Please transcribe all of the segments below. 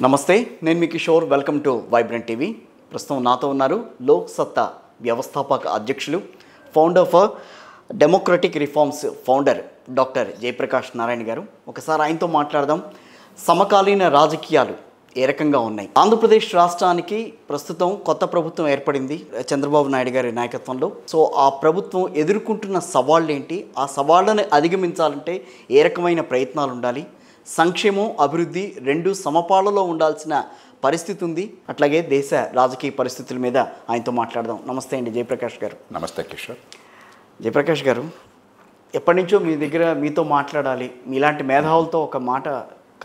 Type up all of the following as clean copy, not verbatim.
నమస్తే, నేను మీ Kishore. Welcome to vibrant TV. ప్రస్తుతం నాతో ఉన్నారు లోక్ సత్తా వ్యవస్థాపక అధ్యక్షులు, founder for democratic reforms founder doctor Jayaprakash Narayana garu. ఒకసారి ఆయనతో మాట్లాడదాం. సమకాలీన రాజకీయాలు ఏ రకంగా ఉన్నాయి? ఆంధ్రప్రదేశ్ రాష్ట్రానికి ప్రస్తుతం కొత్త ప్రభుత్వం ఏర్పడింది చంద్రబాబు నాయుడు గారి నాయకత్వంలో. సో ఆ ప్రభుత్వం ఎదుర్కొంటున్న సవాళ్ళు ఏంటి? ఆ సవాళ్ళను అధిగమించాలంటే ఏ రకమైన ప్రయత్నాలు ఉండాలి? సంక్షేమం, అభివృద్ధి రెండు సమపాళ్లలో ఉండాల్సిన పరిస్థితి ఉంది. అట్లాగే దేశ రాజకీయ పరిస్థితుల మీద ఆయనతో మాట్లాడదాం. నమస్తే అండి జయప్రకాష్ గారు. నమస్తే కిషోర్. జయప్రకాష్ గారు, ఎప్పటి నుంచో మీ దగ్గర మీతో మాట్లాడాలి, మీలాంటి మేధావులతో ఒక మాట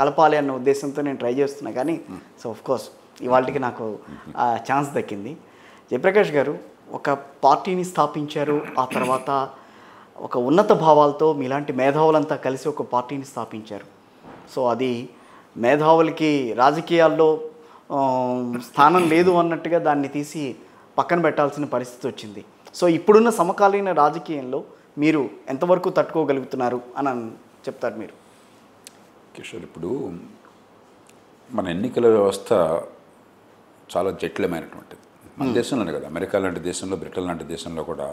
కలపాలి అన్న ఉద్దేశంతో నేను ట్రై చేస్తున్నా. కానీ సో ఆఫ్కోర్స్ ఇవాళకి నాకు ఆ ఛాన్స్ దక్కింది. జయప్రకాష్ గారు ఒక పార్టీని స్థాపించారు. ఆ తర్వాత ఒక ఉన్నత భావాలతో మీలాంటి మేధావులంతా కలిసి ఒక పార్టీని స్థాపించారు. సో అది మేధావులకి రాజకీయాల్లో స్థానం లేదు అన్నట్టుగా దాన్ని తీసి పక్కన పెట్టాల్సిన పరిస్థితి వచ్చింది. సో ఇప్పుడున్న సమకాలీన రాజకీయంలో మీరు ఎంతవరకు తట్టుకోగలుగుతున్నారు అని చెప్తారు మీరు? కిషోర్, ఇప్పుడు మన ఎన్నికల వ్యవస్థ చాలా జటిలమైనటువంటిది. మన దేశంలోనే కదా, అమెరికా లాంటి దేశంలో, బ్రిటన్ లాంటి దేశంలో కూడా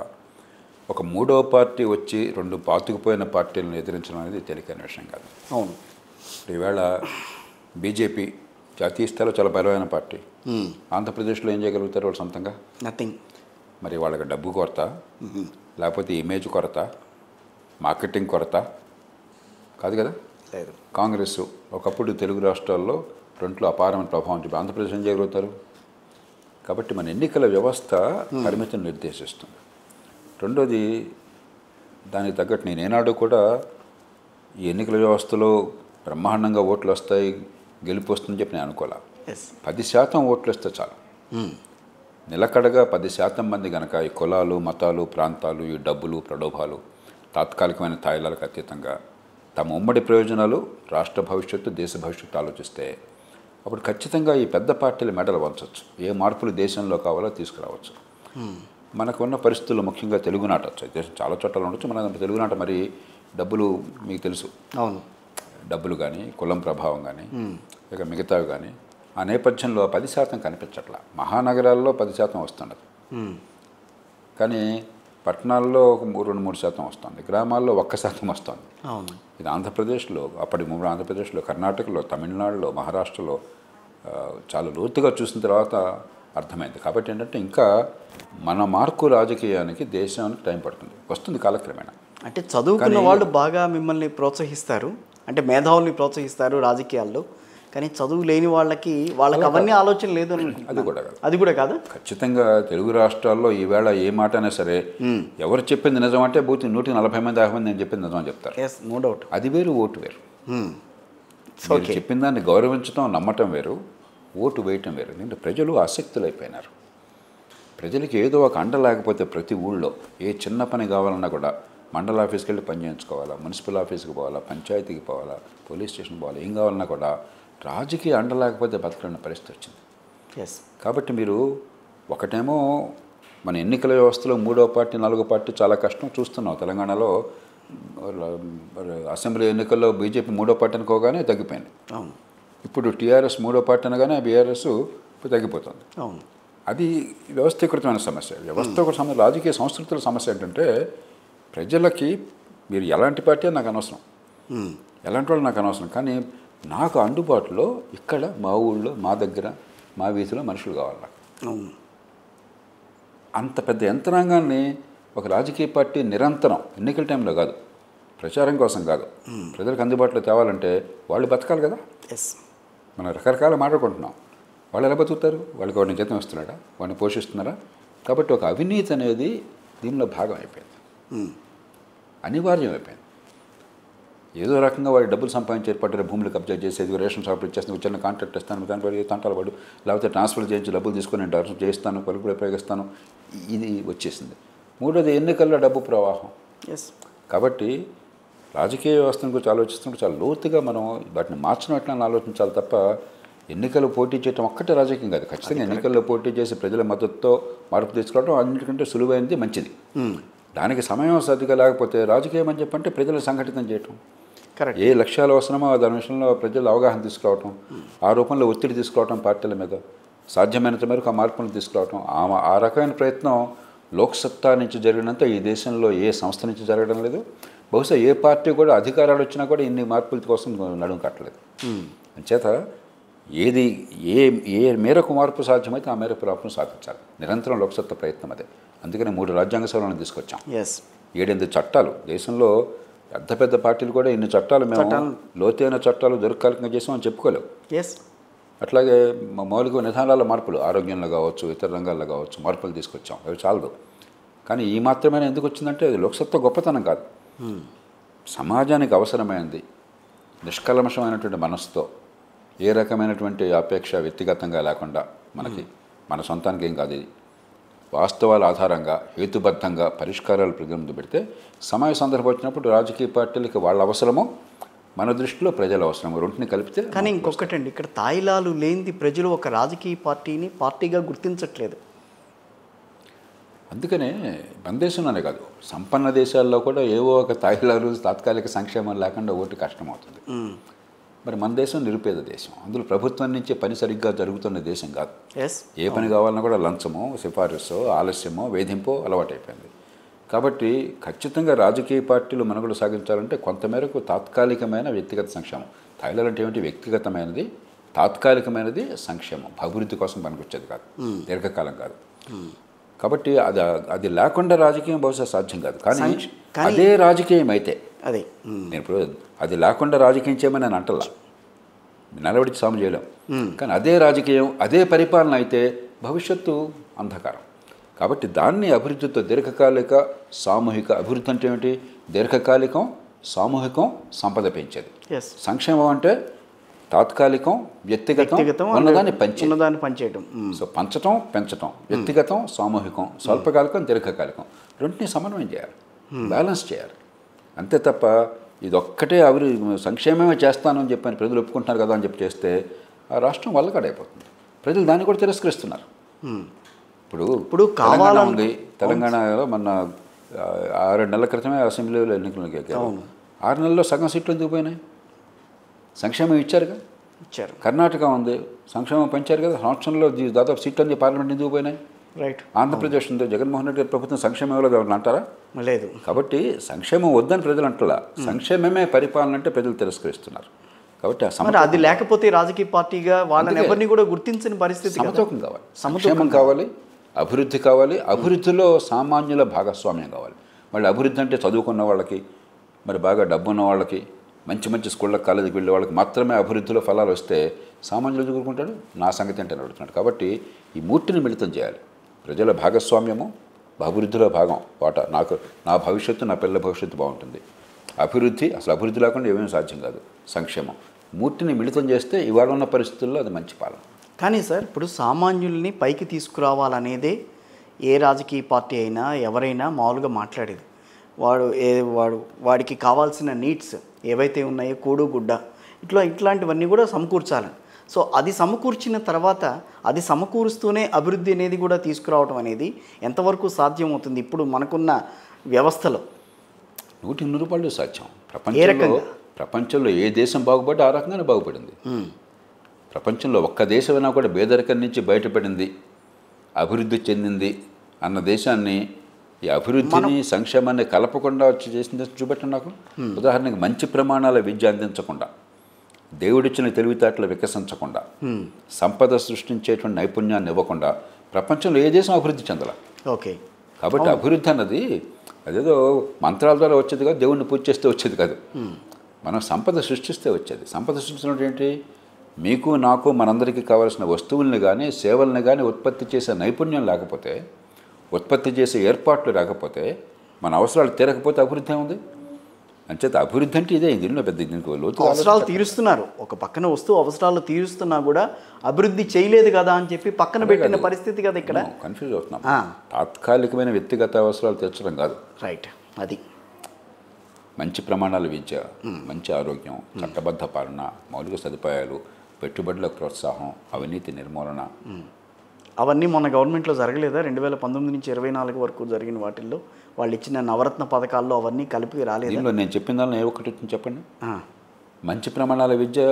ఒక మూడవ పార్టీ వచ్చి రెండు పాతుకుపోయిన పార్టీలను ఎదిరించడం అనేది తేలికైన విషయం కాదు. అవును. ఈవేళ బీజేపీ జాతీయ స్థాయిలో చాలా బలమైన పార్టీ. ఆంధ్రప్రదేశ్లో ఏం చేయగలుగుతారు వాళ్ళు సొంతంగా? నథింగ్. మరి వాళ్ళకి డబ్బు కొరత, లేకపోతే ఇమేజ్ కొరత, మార్కెటింగ్ కొరత కాదు కదా. లేదు. కాంగ్రెస్ ఒకప్పుడు తెలుగు రాష్ట్రాల్లో ఫ్రంట్లో అపారమైన ప్రభావం చూపి ఆంధ్రప్రదేశ్ ఏం చేయగలుగుతారు? కాబట్టి మన ఎన్నికల వ్యవస్థ పరిమితిని నిర్దేశిస్తుంది. రెండోది, దానికి తగ్గట్టు నేను ఏనాడు కూడా ఈ ఎన్నికల వ్యవస్థలో బ్రహ్మాండంగా ఓట్లు వస్తాయి, గెలుపు వస్తుందని చెప్పి నేను అనుకోలే. 10% ఓట్లు వస్తే చాలు. నిలకడగా 10% మంది కనుక ఈ కులాలు, మతాలు, ప్రాంతాలు, ఈ డబ్బులు, ప్రలోభాలు, తాత్కాలికమైన తాయిలాలకు అతీతంగా తమ ఉమ్మడి ప్రయోజనాలు, రాష్ట్ర భవిష్యత్తు, దేశ భవిష్యత్తు ఆలోచిస్తే అప్పుడు ఖచ్చితంగా ఈ పెద్ద పార్టీలు మెడలు వంచవచ్చు. ఏ మార్పులు దేశంలో కావాలో తీసుకురావచ్చు. మనకున్న పరిస్థితుల్లో ముఖ్యంగా తెలుగునాట, దేశం చాలా చోట్ల ఉండొచ్చు, మన తెలుగునాట మరి డబ్బులు మీకు తెలుసు. అవును. డబ్బులు కానీ, కులం ప్రభావం కానీ, ఇక మిగతావి కానీ, ఆ నేపథ్యంలో 10% కనిపించట్లా. మహానగరాల్లో 10% వస్తున్నది, కానీ పట్టణాల్లో ఒక 2-3% వస్తుంది, గ్రామాల్లో 1% వస్తుంది. అవును. ఇది ఆంధ్రప్రదేశ్లో, అప్పటి ముందు ఆంధ్రప్రదేశ్లో, కర్ణాటకలో, తమిళనాడులో, మహారాష్ట్రలో చాలా లోతుగా చూసిన తర్వాత అర్థమైంది. కాబట్టి ఏంటంటే ఇంకా మన మార్కు రాజకీయానికి, దేశానికి టైం పడుతుంది, వస్తుంది కాలక్రమేణా. అంటే చదువుకున్న వాళ్ళు బాగా మిమ్మల్ని ప్రోత్సహిస్తారు, అంటే మేధావుల్ని ప్రోత్సహిస్తారు రాజకీయాల్లో. కానీ చదువు లేని వాళ్ళకి అవన్నీ ఆలోచన లేదు అని. అది కూడా కాదు. ఖచ్చితంగా తెలుగు రాష్ట్రాల్లో ఈవేళ ఏ మాట అయినా సరే ఎవరు చెప్పింది నిజం అంటే 140 మంది 50 మంది నేను చెప్పింది నిజం అని చెప్తారు. Yes, no doubt. అది వేరు, ఓటు వేరు. చెప్పిన దాన్ని గౌరవించడం, నమ్మటం వేరు, ఓటు వేయటం వేరు. ఎందుకంటే ప్రజలు ఆసక్తులు అయిపోయినారు. ప్రజలకి ఏదో ఒక అండ లేకపోతే ప్రతి ఊళ్ళో ఏ చిన్న పని కావాలన్నా కూడా మండల ఆఫీస్కి వెళ్ళి పని చేయించుకోవాలా, మున్సిపల్ ఆఫీస్కి పోవాలా, పంచాయతీకి పోవాలా, పోలీస్ స్టేషన్ పోవాలా, ఏం కావాలన్నా కూడా రాజకీయ అండ లేకపోతే బతకలేని పరిస్థితి వచ్చింది. ఎస్. కాబట్టి మీరు ఒకటేమో మన ఎన్నికల వ్యవస్థలో మూడో పార్టీ, నాలుగో పార్టీ చాలా కష్టం చూస్తున్నాం. తెలంగాణలో అసెంబ్లీ ఎన్నికల్లో బీజేపీ మూడో పార్టీ అనుకోగానే తగ్గిపోయింది. అవును. ఇప్పుడు టీఆర్ఎస్ మూడో పార్టీ అనగానే బీఆర్ఎస్ తగ్గిపోతుంది. అవును. అది వ్యవస్థీకృతమైన సమస్య. వ్యవస్థీకృత సమస్య, రాజకీయ సంస్కృతుల సమస్య ఏంటంటే ప్రజలకి మీరు ఎలాంటి పార్టీ నాకు అనవసరం, ఎలాంటి వాళ్ళు నాకు అనవసరం, కానీ నాకు అందుబాటులో ఇక్కడ మా ఊళ్ళో, మా దగ్గర, మా వీధిలో మనుషులు కావాలి నాకు. అంత పెద్ద యంత్రాంగాన్ని ఒక రాజకీయ పార్టీ నిరంతరం ఎన్నికల టైంలో కాదు, ప్రచారం కోసం కాదు, ప్రజలకు అందుబాటులో తేవాలంటే వాళ్ళు బతకాలి కదా. ఎస్. మనం రకరకాల మాట్లాడుకుంటున్నాం. వాళ్ళు ఎలా బతుకుతారు? వాళ్ళకి వాడిని జీతం ఇస్తున్నాడా, వాడిని పోషిస్తున్నారా? కాబట్టి ఒక అవినీతి అనేది దీనిలో భాగం అయిపోయింది, అనివార్యం అయిపోయింది. ఏదో రకంగా వాడి డబ్బులు సంపాదించి ఏర్పడ్డారు, భూములు కబ్జా చేసేది, రేషన్ షాపులు ఇచ్చేస్తాను, చిన్న కాంట్రాక్ట్ ఇస్తాను, దానిపై తంటాలు పడు, లేకపోతే ట్రాన్స్ఫర్ చేయించి డబ్బులు తీసుకొని నేను ట్రాన్స్ఫర్ చేస్తాను, పలుకులు ఉపయోగిస్తాను, ఇది వచ్చేసింది. మూడోది ఎన్నికల్లో డబ్బు ప్రవాహం. ఎస్. కాబట్టి రాజకీయ వ్యవస్థను గురించి ఆలోచిస్తున్నప్పుడు చాలా లోతుగా మనం వాటిని మార్చడం ఎట్లా ఆలోచించాలి తప్ప ఎన్నికలు పోటీ చేయడం ఒక్కటే రాజకీయం కాదు. ఖచ్చితంగా ఎన్నికల్లో పోటీ చేసి ప్రజల మద్దతుతో మార్పు తీసుకురావడం అన్నిటికంటే సులువైనది, మంచిది. దానికి సమయం సరిగ్గా లేకపోతే రాజకీయం అని చెప్పంటే ప్రజలు సంఘటితం చేయటం, కరెక్ట్. ఏ లక్ష్యాలు అవసరమో దాని విషయంలో ప్రజలు అవగాహన తీసుకురావటం, ఆ రూపంలో ఒత్తిడి తీసుకురావటం పార్టీల మీద, సాధ్యమైనంత మేరకు ఆ మార్పులను తీసుకురావటం, ఆ రకమైన ప్రయత్నం లోక్సత్తా నుంచి జరిగినంత ఈ దేశంలో ఏ సంస్థ నుంచి జరగడం లేదు. బహుశా ఏ పార్టీ కూడా అధికారాలు వచ్చినా కూడా ఇన్ని మార్పుల కోసం నడుము కట్టలేదు. అంచేత ఏది ఏ మేరకు మార్పు సాధ్యమైతే ఆ మేరకు మార్పును సాధించాలి. నిరంతరం లోక్సత్తా ప్రయత్నం అదే. అందుకని 3 రాజ్యాంగ సవరణలు తీసుకొచ్చాం, 7 చట్టాలు. దేశంలో పెద్ద పెద్ద పార్టీలు కూడా ఇన్ని చట్టాలు మేము లోతైన చట్టాలు దీర్ఘకాలికంగా చేసామని చెప్పుకోలేవు. అట్లాగే మౌలిక విధానాల మార్పులు, ఆరోగ్యంలో కావచ్చు, ఇతర రంగాల్లో కావచ్చు మార్పులు తీసుకొచ్చాం. అవి చాలదు. కానీ ఈ మాత్రమే ఎందుకు వచ్చిందంటే అది లోక్సత్తా గొప్పతనం కాదు, సమాజానికి అవసరమైనది, నిష్కల్మషమైనటువంటి మనసుతో, ఏ రకమైనటువంటి అపేక్ష వ్యక్తిగతంగా లేకుండా మన సొంతానికి ఏం కాదు, ఇది వాస్తవాల ఆధారంగా హేతుబద్ధంగా పరిష్కారాలు ప్రజల ముందు పెడితే సమయ సందర్భం వచ్చినప్పుడు రాజకీయ పార్టీలకి వాళ్ళ అవసరమో మన దృష్టిలో ప్రజల అవసరమో రెంటిని కలిపితే. కానీ ఇంకొకటండి, ఇక్కడ తాయిలాలు లేనిది ప్రజలు ఒక రాజకీయ పార్టీని పార్టీగా గుర్తించట్లేదు. అందుకనే మన దేశంలోనే కాదు, సంపన్న దేశాల్లో కూడా ఏవో ఒక తాయిలాలు తాత్కాలిక సంక్షేమం లేకుండా ఓటు కష్టమవుతుంది. మరి మన దేశం నిరుపేద దేశం, అందులో ప్రభుత్వం నుంచి పని సరిగ్గా జరుగుతున్న దేశం కాదు. ఏ పని కావాలన్నా కూడా లంచమో, సిఫారసో, ఆలస్యమో, వేధింపో అలవాటైపోయింది. కాబట్టి ఖచ్చితంగా రాజకీయ పార్టీలు మనుగడ సాగించాలంటే కొంతమేరకు తాత్కాలికమైన వ్యక్తిగత సంక్షేమం. తాయిలాలు అంటే ఏమిటి? వ్యక్తిగతమైనది, తాత్కాలికమైనది సంక్షేమం, అభివృద్ధి కోసం పనికొచ్చేది కాదు, దీర్ఘకాలం కాదు. కాబట్టి అది లేకుండా రాజకీయం బహుశా సాధ్యం కాదు. కానీ అదే రాజకీయం అయితే నేను ఇప్పుడు అది లేకుండా రాజకీయం చేయమని నేను అంటలా, నిలబడి సాము చేయలేం. కానీ అదే రాజకీయం, అదే పరిపాలన అయితే భవిష్యత్తు అంధకారం. కాబట్టి దాన్ని అభివృద్ధితో దీర్ఘకాలిక సామూహిక అభివృద్ధి అంటే ఏమిటి? దీర్ఘకాలికం, సామూహికం, సంపద పెంచేది. సంక్షేమం అంటే తాత్కాలికం, వ్యక్తిగతం, ఉన్నదాన్ని పంచేయడం. సో పంచటం, పెంచటం, వ్యక్తిగతం, సామూహికం, స్వల్పకాలికం, దీర్ఘకాలికం, రెంటిని సమన్వయం చేయాలి, బ్యాలెన్స్ చేయాలి. అంతే తప్ప ఇదొక్కటే సంక్షేమమే చేస్తానని చెప్పని ప్రజలు ఒప్పుకుంటున్నారు కదా అని చెప్పి చేస్తే ఆ రాష్ట్రం వల్లకాడైపోతుంది. ప్రజలు దాన్ని కూడా తిరస్కరిస్తున్నారు. ఇప్పుడు తెలంగాణ ఉంది, తెలంగాణలో మొన్న 6 నెలల క్రితమే అసెంబ్లీలో ఎన్నికలు గెలిచారు. 6 నెలల్లో సగం సీట్లు ఎందుకు పోయినాయి? సంక్షేమం ఇచ్చారు. కర్ణాటక ఉంది, సంక్షేమం పెంచారు కదా, సంవత్సరంలో దాదాపు సీట్లు అన్ని పార్లమెంట్ ఎందుకు పోయినాయి? ఆంధ్రప్రదేశ్ ఉంది, జగన్మోహన్ రెడ్డి గారి ప్రభుత్వం సంక్షేమంలో అంటారా? లేదు. కాబట్టి సంక్షేమం వద్దని ప్రజలు అంటలా, సంక్షేమమే పరిపాలన అంటే ప్రజలు తిరస్కరిస్తున్నారు. కాబట్టి అది లేకపోతే రాజకీయ పార్టీగా వాళ్ళని ఎవరిని కూడా గుర్తించని పరిస్థితి. సమతూకం కావాలి, సంక్షేమం కావాలి, అభివృద్ధి కావాలి, అభివృద్ధిలో సామాన్యుల భాగస్వామ్యం కావాలి. మళ్ళీ అభివృద్ధి అంటే చదువుకున్న వాళ్ళకి, మరి బాగా డబ్బున్న వాళ్ళకి, మంచి మంచి స్కూళ్ళకి, కాలేజీకి వెళ్ళే వాళ్ళకి మాత్రమే అభివృద్ధిలో ఫలాలు వస్తే సామాన్యులు ఎదుర్కొంటాడు. నా సంగతి అంటే అడుగుతున్నాడు. కాబట్టి ఈ మూర్తిని మిళితం చేయాలి. ప్రజల భాగస్వామ్యము, అభివృద్ధిలో భాగం వాటా. నా భవిష్యత్తు, నా పిల్లల భవిష్యత్తు బాగుంటుంది. అభివృద్ధి, అసలు అభివృద్ధి లేకుండా ఏమేమి సాధ్యం కాదు. సంక్షేమం, మూర్తిని మిళితం చేస్తే ఇవాళ ఉన్న పరిస్థితుల్లో అది మంచి పాలన. కానీ సార్, ఇప్పుడు సామాన్యుల్ని పైకి తీసుకురావాలనేదే ఏ రాజకీయ పార్టీ అయినా ఎవరైనా మామూలుగా మాట్లాడేది. వాడికి కావాల్సిన నీడ్స్ ఏవైతే ఉన్నాయో, కూడు గుడ్డ, ఇట్లాంటివన్నీ కూడా సమకూర్చాలని. సో అది సమకూర్చిన తర్వాత అది సమకూరుస్తూనే అభివృద్ధి అనేది కూడా తీసుకురావడం అనేది ఎంతవరకు సాధ్యమవుతుంది ఇప్పుడు మనకున్న వ్యవస్థలో? 100% సాధ్యం. ప్రపంచంలో ఏ దేశం బాగుపడి ఆ రకంగానే బాగుపడింది. ప్రపంచంలో ఒక్క దేశమైనా కూడా పేదరికం నుంచి బయటపడింది, అభివృద్ధి చెందింది అన్న దేశాన్ని ఈ అభివృద్ధిని సంక్షేమాన్ని కలపకుండా వచ్చి చేసింది చూపెట్టండి నాకు. ఉదాహరణకి మంచి ప్రమాణాల విద్య అందించకుండా, దేవుడిచ్చిన తెలివితేటలు వికసించకుండా, సంపద సృష్టించేటువంటి నైపుణ్యాన్ని ఇవ్వకుండా ప్రపంచంలో ఏ దేశం అభివృద్ధి చెందాల. కాబట్టి అభివృద్ధి అన్నది అదేదో మంత్రాల ద్వారా వచ్చేది కాదు, దేవుడిని పూజ చేస్తే వచ్చేది కాదు. మనం సంపద సృష్టిస్తే వచ్చేది. సంపద సృష్టించడం ఏంటి? మీకు నాకు మనందరికీ కావాల్సిన వస్తువుల్ని కానీ సేవల్ని కానీ ఉత్పత్తి చేసే నైపుణ్యం లేకపోతే, ఉత్పత్తి చేసే ఏర్పాట్లు లేకపోతే, మన అవసరాలు తీరకపోతే అభివృద్ధి ఏముంది? అంచేత అభివృద్ధి అంటే ఇదే. దీనిలో పెద్ద అవసరాలు తీరుస్తున్నారు, ఒక పక్కన వస్తువు అవసరాలు తీరుస్తున్నా కూడా అభివృద్ధి చేయలేదు కదా అని చెప్పి పక్కన పెట్టిన పరిస్థితి కదా. ఇక్కడ కన్ఫ్యూజ్ అవుతున్నాం. తాత్కాలికమైన వ్యక్తిగత అవసరాలు తీర్చడం కాదు. రైట్. అది మంచి ప్రమాణాల విద్య, మంచి ఆరోగ్యం, చట్టబద్ధ పాలన, మౌలిక సదుపాయాలు, పెట్టుబడులకు ప్రోత్సాహం, అవినీతి నిర్మూలన, అవన్నీ మన గవర్నమెంట్లో జరగలేదా? 2019 నుంచి 24 వరకు జరిగిన వాటిల్లో వాళ్ళు ఇచ్చిన నవరత్న పథకాల్లో అవన్నీ కలిపి రాలేదు. నేను చెప్పిన దానిలో ఏ ఒక్కటి చెప్పండి. మంచి ప్రమాణాల విద్య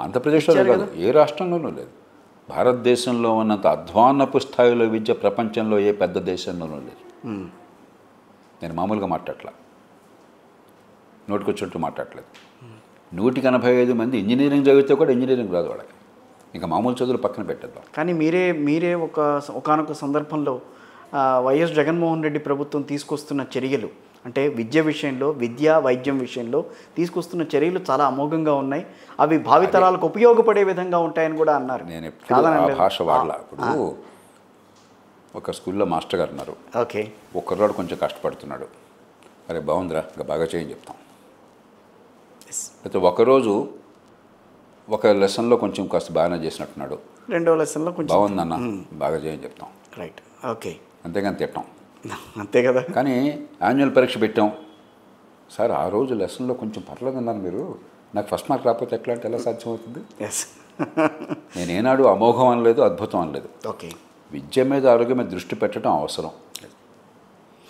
ఆంధ్రప్రదేశ్లో కాదు, ఏ రాష్ట్రంలోనూ లేదు. భారతదేశంలో ఉన్నంత అధ్వాన్నపు స్థాయిలో విద్య ప్రపంచంలో ఏ పెద్ద దేశంలోనూ లేదు. నేను మామూలుగా మాట్లాడట్లా, నోటికొచ్చినట్టు మాట్లాడలేదు. 185 మంది ఇంజనీరింగ్ చదివితే కూడా ఇంజనీరింగ్ రాదు వాళ్ళకి. ఇంకా మామూలు చదువులు పక్కన పెట్టేద్దాం. కానీ మీరే ఒకానొక సందర్భంలో వైఎస్ జగన్మోహన్ రెడ్డి ప్రభుత్వం తీసుకొస్తున్న చర్యలు, అంటే విద్య విషయంలో, వైద్యం విషయంలో తీసుకొస్తున్న చర్యలు చాలా అమోఘంగా ఉన్నాయి, అవి భావితరాలకు ఉపయోగపడే విధంగా ఉంటాయని కూడా అన్నారు. నేను ఎప్పుడు ఆ భాష వాడలా. ఇప్పుడు ఒక స్కూల్లో మాస్టర్ గారు ఉన్నారు. ఓకే, ఒక్కరోడు కొంచెం కష్టపడుతున్నాడు, అరే బాగుందిరా ఇంకా బాగా చేయని చెప్తాం. అయితే ఒకరోజు ఒక లెసన్లో కొంచెం కాస్త బాగానే చేసినట్టున్నాడు, రెండో లెసన్లో కొంచెం బాగుందన్న బాగా చేయని చెప్తాం. రైట్, ఓకే, అంతేగాని తిట్టాం. అంతే కదా. కానీ యాన్యువల్ పరీక్ష పెట్టాం, సార్ ఆ రోజు లెసన్లో కొంచెం పర్లేదు అన్నారు మీరు, నాకు ఫస్ట్ మార్క్ రాకపోతే ఎట్లా అంటే ఎలా సాధ్యమవుతుంది? ఎస్, నేను ఏనాడు అమోఘం అనలేదు, అద్భుతం అనలేదు. ఓకే, విద్య మీద, ఆరోగ్యం మీద దృష్టి పెట్టడం అవసరం,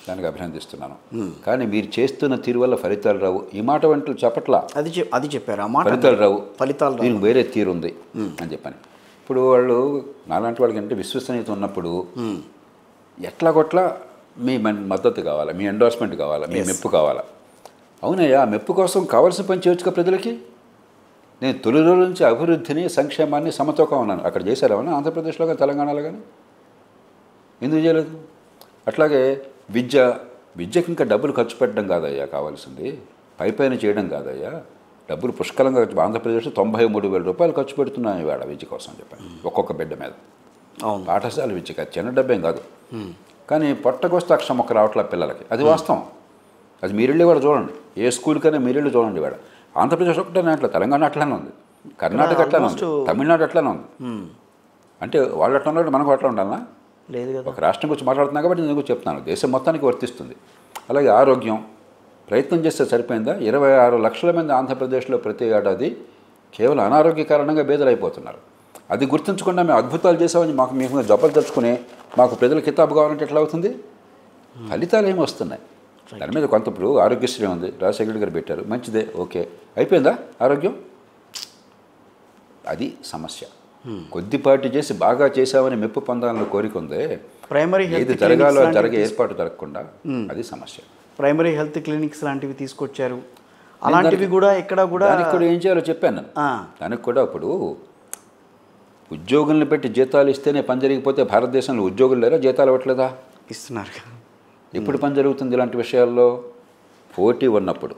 దానికి అభినందిస్తున్నాను. కానీ మీరు చేస్తున్న తీరు వల్ల ఫలితాలు రావు, ఈ మాట వెంటనే చెప్పట్లా. అది చెప్పారు, ఆ మాట ఫలితాలు రావు, ఫలితాలు దీనికి వేరే తీరు ఉంది అని చెప్పని. ఇప్పుడు వాళ్ళు నాలాంటి వాళ్ళకి అంటే విశ్వసనీయత ఉన్నప్పుడు ఎట్లా కొట్లా మీ మద్దతు కావాలా, మీ ఎండోర్స్మెంట్ కావాలా, మీ మెప్పు కావాలా. అవునయ్యా, ఆ మెప్పు కోసం కావాల్సిన పని చేయొచ్చుగా ప్రజలకి. నేను తొలి రోజు నుంచి అభివృద్ధిని, సంక్షేమాన్ని సమతూకం ఉన్నాను. అక్కడ చేశారేమన్నా ఆంధ్రప్రదేశ్లో కానీ తెలంగాణలో కానీ? ఎందుకు చేయలేదు? అట్లాగే విద్యకి ఇంకా డబ్బులు ఖర్చు పెట్టడం కాదయ్యా కావాల్సింది, పైపైన చేయడం కాదయ్యా. డబ్బులు పుష్కలంగా ఆంధ్రప్రదేశ్లో 93,000 రూపాయలు ఖర్చు పెడుతున్నాను ఇవాళ విద్య కోసం చెప్పాను, ఒక్కొక్క బిడ్డ మీద. అవును, పాఠశాల విద్య కాదు, చిన్న డబ్బేం కాదు. కానీ పొట్టకొస్తే అక్షరం ఒక్క రావట్లే పిల్లలకి, అది వాస్తవం. అది మీరెళ్ళి కూడా చూడండి, ఏ స్కూల్కైనా మీరెళ్ళి చూడండి. ఇవాళ ఆంధ్రప్రదేశ్ ఒకటే అట్లా, తెలంగాణ అట్లానే ఉంది, కర్ణాటక అట్లానే ఉంది, తమిళనాడు అట్లానే ఉంది. అంటే వాళ్ళు అట్లా ఉన్నాడు, మనకు అట్లా ఉండాలన్నా? లేదు కదా. ఒక రాష్ట్రం గురించి మాట్లాడుతున్నా కాబట్టి నేను గురించి చెప్తున్నాను, దేశం మొత్తానికి వర్తిస్తుంది. అలాగే ఆరోగ్యం ప్రయత్నం చేస్తే సరిపోయిందా? 26 లక్షల మంది ఆంధ్రప్రదేశ్లో ప్రతి ఏడాది కేవలం అనారోగ్య కారణంగా బేదలైపోతున్నారు. అది గుర్తుంచకుండా మేము అద్భుతాలు చేసామని మేము జబ్బలు తెచ్చుకుని మాకు ప్రజల కితాబు కావాలంటే ఎట్లా అవుతుంది? ఫలితాలు ఏమి వస్తున్నాయి దాని మీద. కొంత ఇప్పుడు ఆరోగ్యశ్రీ ఉంది, రాజశేఖర్ గారు పెట్టారు, మంచిదే, ఓకే, అయిపోయిందా ఆరోగ్యం? అది సమస్య. కొద్దిపాటి చేసి బాగా చేసామని మెప్పు పొందాలని కోరిక ఉందే, ప్రైమరీ ఏది జరగాలో జరిగే ఏర్పాటు జరగకుండా, అది సమస్య. ప్రైమరీ హెల్త్ క్లినిక్స్ లాంటివి తీసుకొచ్చారు, అలాంటివి కూడా ఇక్కడ కూడా దానికి కూడా ఏం చేయాలో చెప్పాను నేను. దానికి కూడా ఇప్పుడు ఉద్యోగుల్ని పెట్టి జీతాలు ఇస్తేనే పని జరిగిపోతే భారతదేశంలో ఉద్యోగులు లేరా, జీతాలు ఇవ్వట్లేదా? ఇస్తున్నారు. ఎప్పుడు పని జరుగుతుంది ఇలాంటి విషయాల్లో? పోటీ ఉన్నప్పుడు,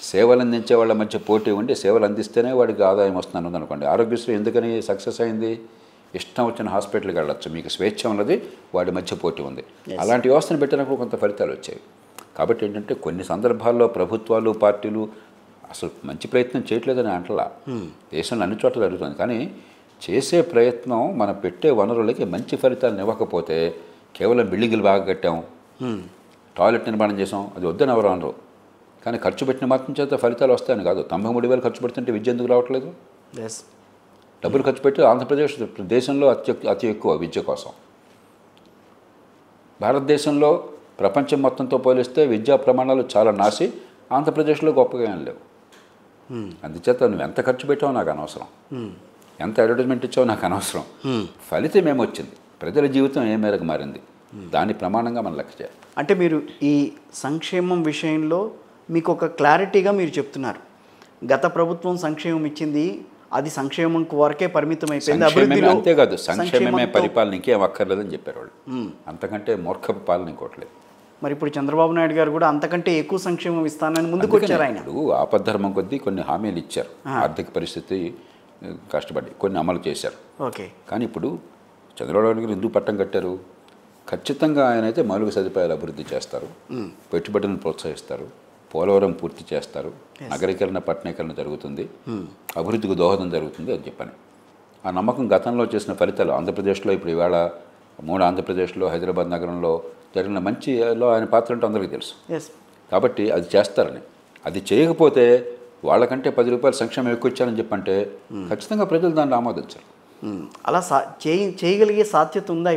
సేవలు అందించే వాళ్ళ మధ్య పోటీ ఉండి సేవలు అందిస్తేనే వాడికి ఆదాయం వస్తుంది అనుకోండి. ఆరోగ్యశ్రీ ఎందుకని సక్సెస్ అయింది? ఇష్టం వచ్చిన హాస్పిటల్కి వెళ్ళచ్చు, మీకు స్వేచ్ఛ ఉన్నది, వాడి మధ్య పోటీ ఉంది. అలాంటి వ్యవస్థను పెట్టినప్పుడు కొంత ఫలితాలు వచ్చాయి. కాబట్టి ఏంటంటే కొన్ని సందర్భాల్లో ప్రభుత్వాలు, పార్టీలు అసలు మంచి ప్రయత్నం చేయట్లేదని అంటలా, దేశంలో అన్ని చోట్ల జరుగుతుంది. కానీ చేసే ప్రయత్నం, మనం పెట్టే వనరులకి మంచి ఫలితాలను ఇవ్వకపోతే, కేవలం బిల్డింగులు బాగా కట్టాం, టాయిలెట్ నిర్మాణం చేసాం, అది వద్దని ఎవరు అనరు. కానీ ఖర్చు పెట్టిన మాత్రం చేత ఫలితాలు వస్తాయని కాదు. 93,000 ఖర్చు పెడుతుంటే విద్య ఎందుకు రావట్లేదు? డబ్బులు ఖర్చు పెట్టి ఆంధ్రప్రదేశ్ దేశంలో అతి ఎక్కువ విద్య కోసం. భారతదేశంలో ప్రపంచం మొత్తంతో పోలిస్తే విద్యా ప్రమాణాలు చాలా నాసి, ఆంధ్రప్రదేశ్లో గొప్పగా ఏం లేవు. అందుచేత నువ్వు ఎంత ఖర్చు పెట్టావో నాకు అనవసరం, ఎంత అడ్వర్టైజ్మెంట్ ఇచ్చావో నాకు అనవసరం, ఫలితం ఏమొచ్చింది, ప్రజల జీవితం ఏ మేరకు మారింది, దాని ప్రమాణంగా మనం లెక్క చేయాలి. అంటే మీరు ఈ సంక్షేమం విషయంలో మీకు ఒక క్లారిటీగా మీరు చెప్తున్నారు, గత ప్రభుత్వం సంక్షేమం ఇచ్చింది, అది సంక్షేమం వరకే పరిమితం అయిపోయింది, అభివృద్ధిలో అంతేకాదు, సంక్షేమమే పరిపాలన, ఇంకేం అక్కర్లేదని చెప్పారు వాళ్ళు. అంతకంటే మూర్ఖపు పాలన ఇంకోట్లేదు. మరి ఇప్పుడు చంద్రబాబు నాయుడు గారు కూడా అంతకంటే ఎక్కువ సంక్షేమం ఇస్తానని ముందుకు వచ్చారు. ఆయన ఇప్పుడు ఆపద్ధర్మం కొద్దీ కొన్ని హామీలు ఇచ్చారు, ఆర్థిక పరిస్థితి కష్టపడి కొన్ని అమలు చేశారు. ఓకే, కానీ ఇప్పుడు చంద్రబాబు నాయుడు గారు ఎందుకు పట్టం కట్టారు? ఖచ్చితంగా ఆయన అయితే మౌలిక సదుపాయాలు అభివృద్ధి చేస్తారు, పెట్టుబడులను ప్రోత్సహిస్తారు, పోలవరం పూర్తి చేస్తారు, నగరీకరణ పట్టణీకరణ జరుగుతుంది, అభివృద్ధికి దోహదం జరుగుతుంది అని చెప్పని. ఆ నమ్మకం గతంలో చేసిన ఫలితాలు ఆంధ్రప్రదేశ్లో, ఇప్పుడు ఇవాళ 3 ఆంధ్రప్రదేశ్లో, హైదరాబాద్ నగరంలో జరిగిన మంచిలో ఆయన పాత్ర అంటే అందరికీ తెలుసు. కాబట్టి అది చేస్తారని, అది చేయకపోతే వాళ్ళకంటే 10 రూపాయలు సంక్షేమం ఎక్కువ ఇచ్చారని చెప్పంటే ఖచ్చితంగా ప్రజలు దాన్ని ఆమోదించారు. అలా చేయగలిగే సాధ్యత ఉందా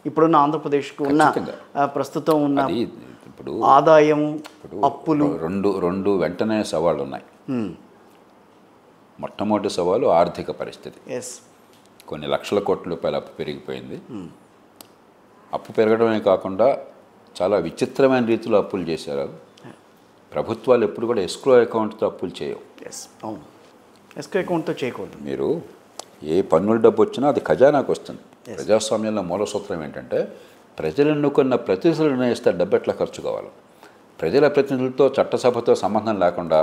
ఇప్పుడున్న ఆంధ్రప్రదేశ్కు ఉన్న ప్రస్తుతం ఉన్న ఇప్పుడు ఆదాయం, అప్పులు రెండు వెంటనే సవాళ్ళు ఉన్నాయి. మొట్టమొదటి సవాలు ఆర్థిక పరిస్థితి. ఎస్. కొన్ని లక్షల కోట్ల రూపాయల అప్పు పెరిగిపోయింది. అప్పు పెరగడమే కాకుండా చాలా విచిత్రమైన రీతిలో అప్పులు చేశారు. ప్రభుత్వాలు ఎప్పుడు కూడా ఎస్క్రో అకౌంట్తో అప్పులు చేయవు. ఎస్, అవును, ఎస్క్రో అకౌంట్తో చేయకూడదు. మీరు ఏ పన్నుల డబ్బు వచ్చినా అది ఖజానాకు వస్తుంది. ప్రజాస్వామ్యంలో మూల సూత్రం ఏంటంటే ప్రజలు ఎన్నుకున్న ప్రతినిధులు నిర్ణయిస్తే డబ్బు ఎట్లా ఖర్చు కావాలి. ప్రజల ప్రతినిధులతో చట్టసభతో సంబంధం లేకుండా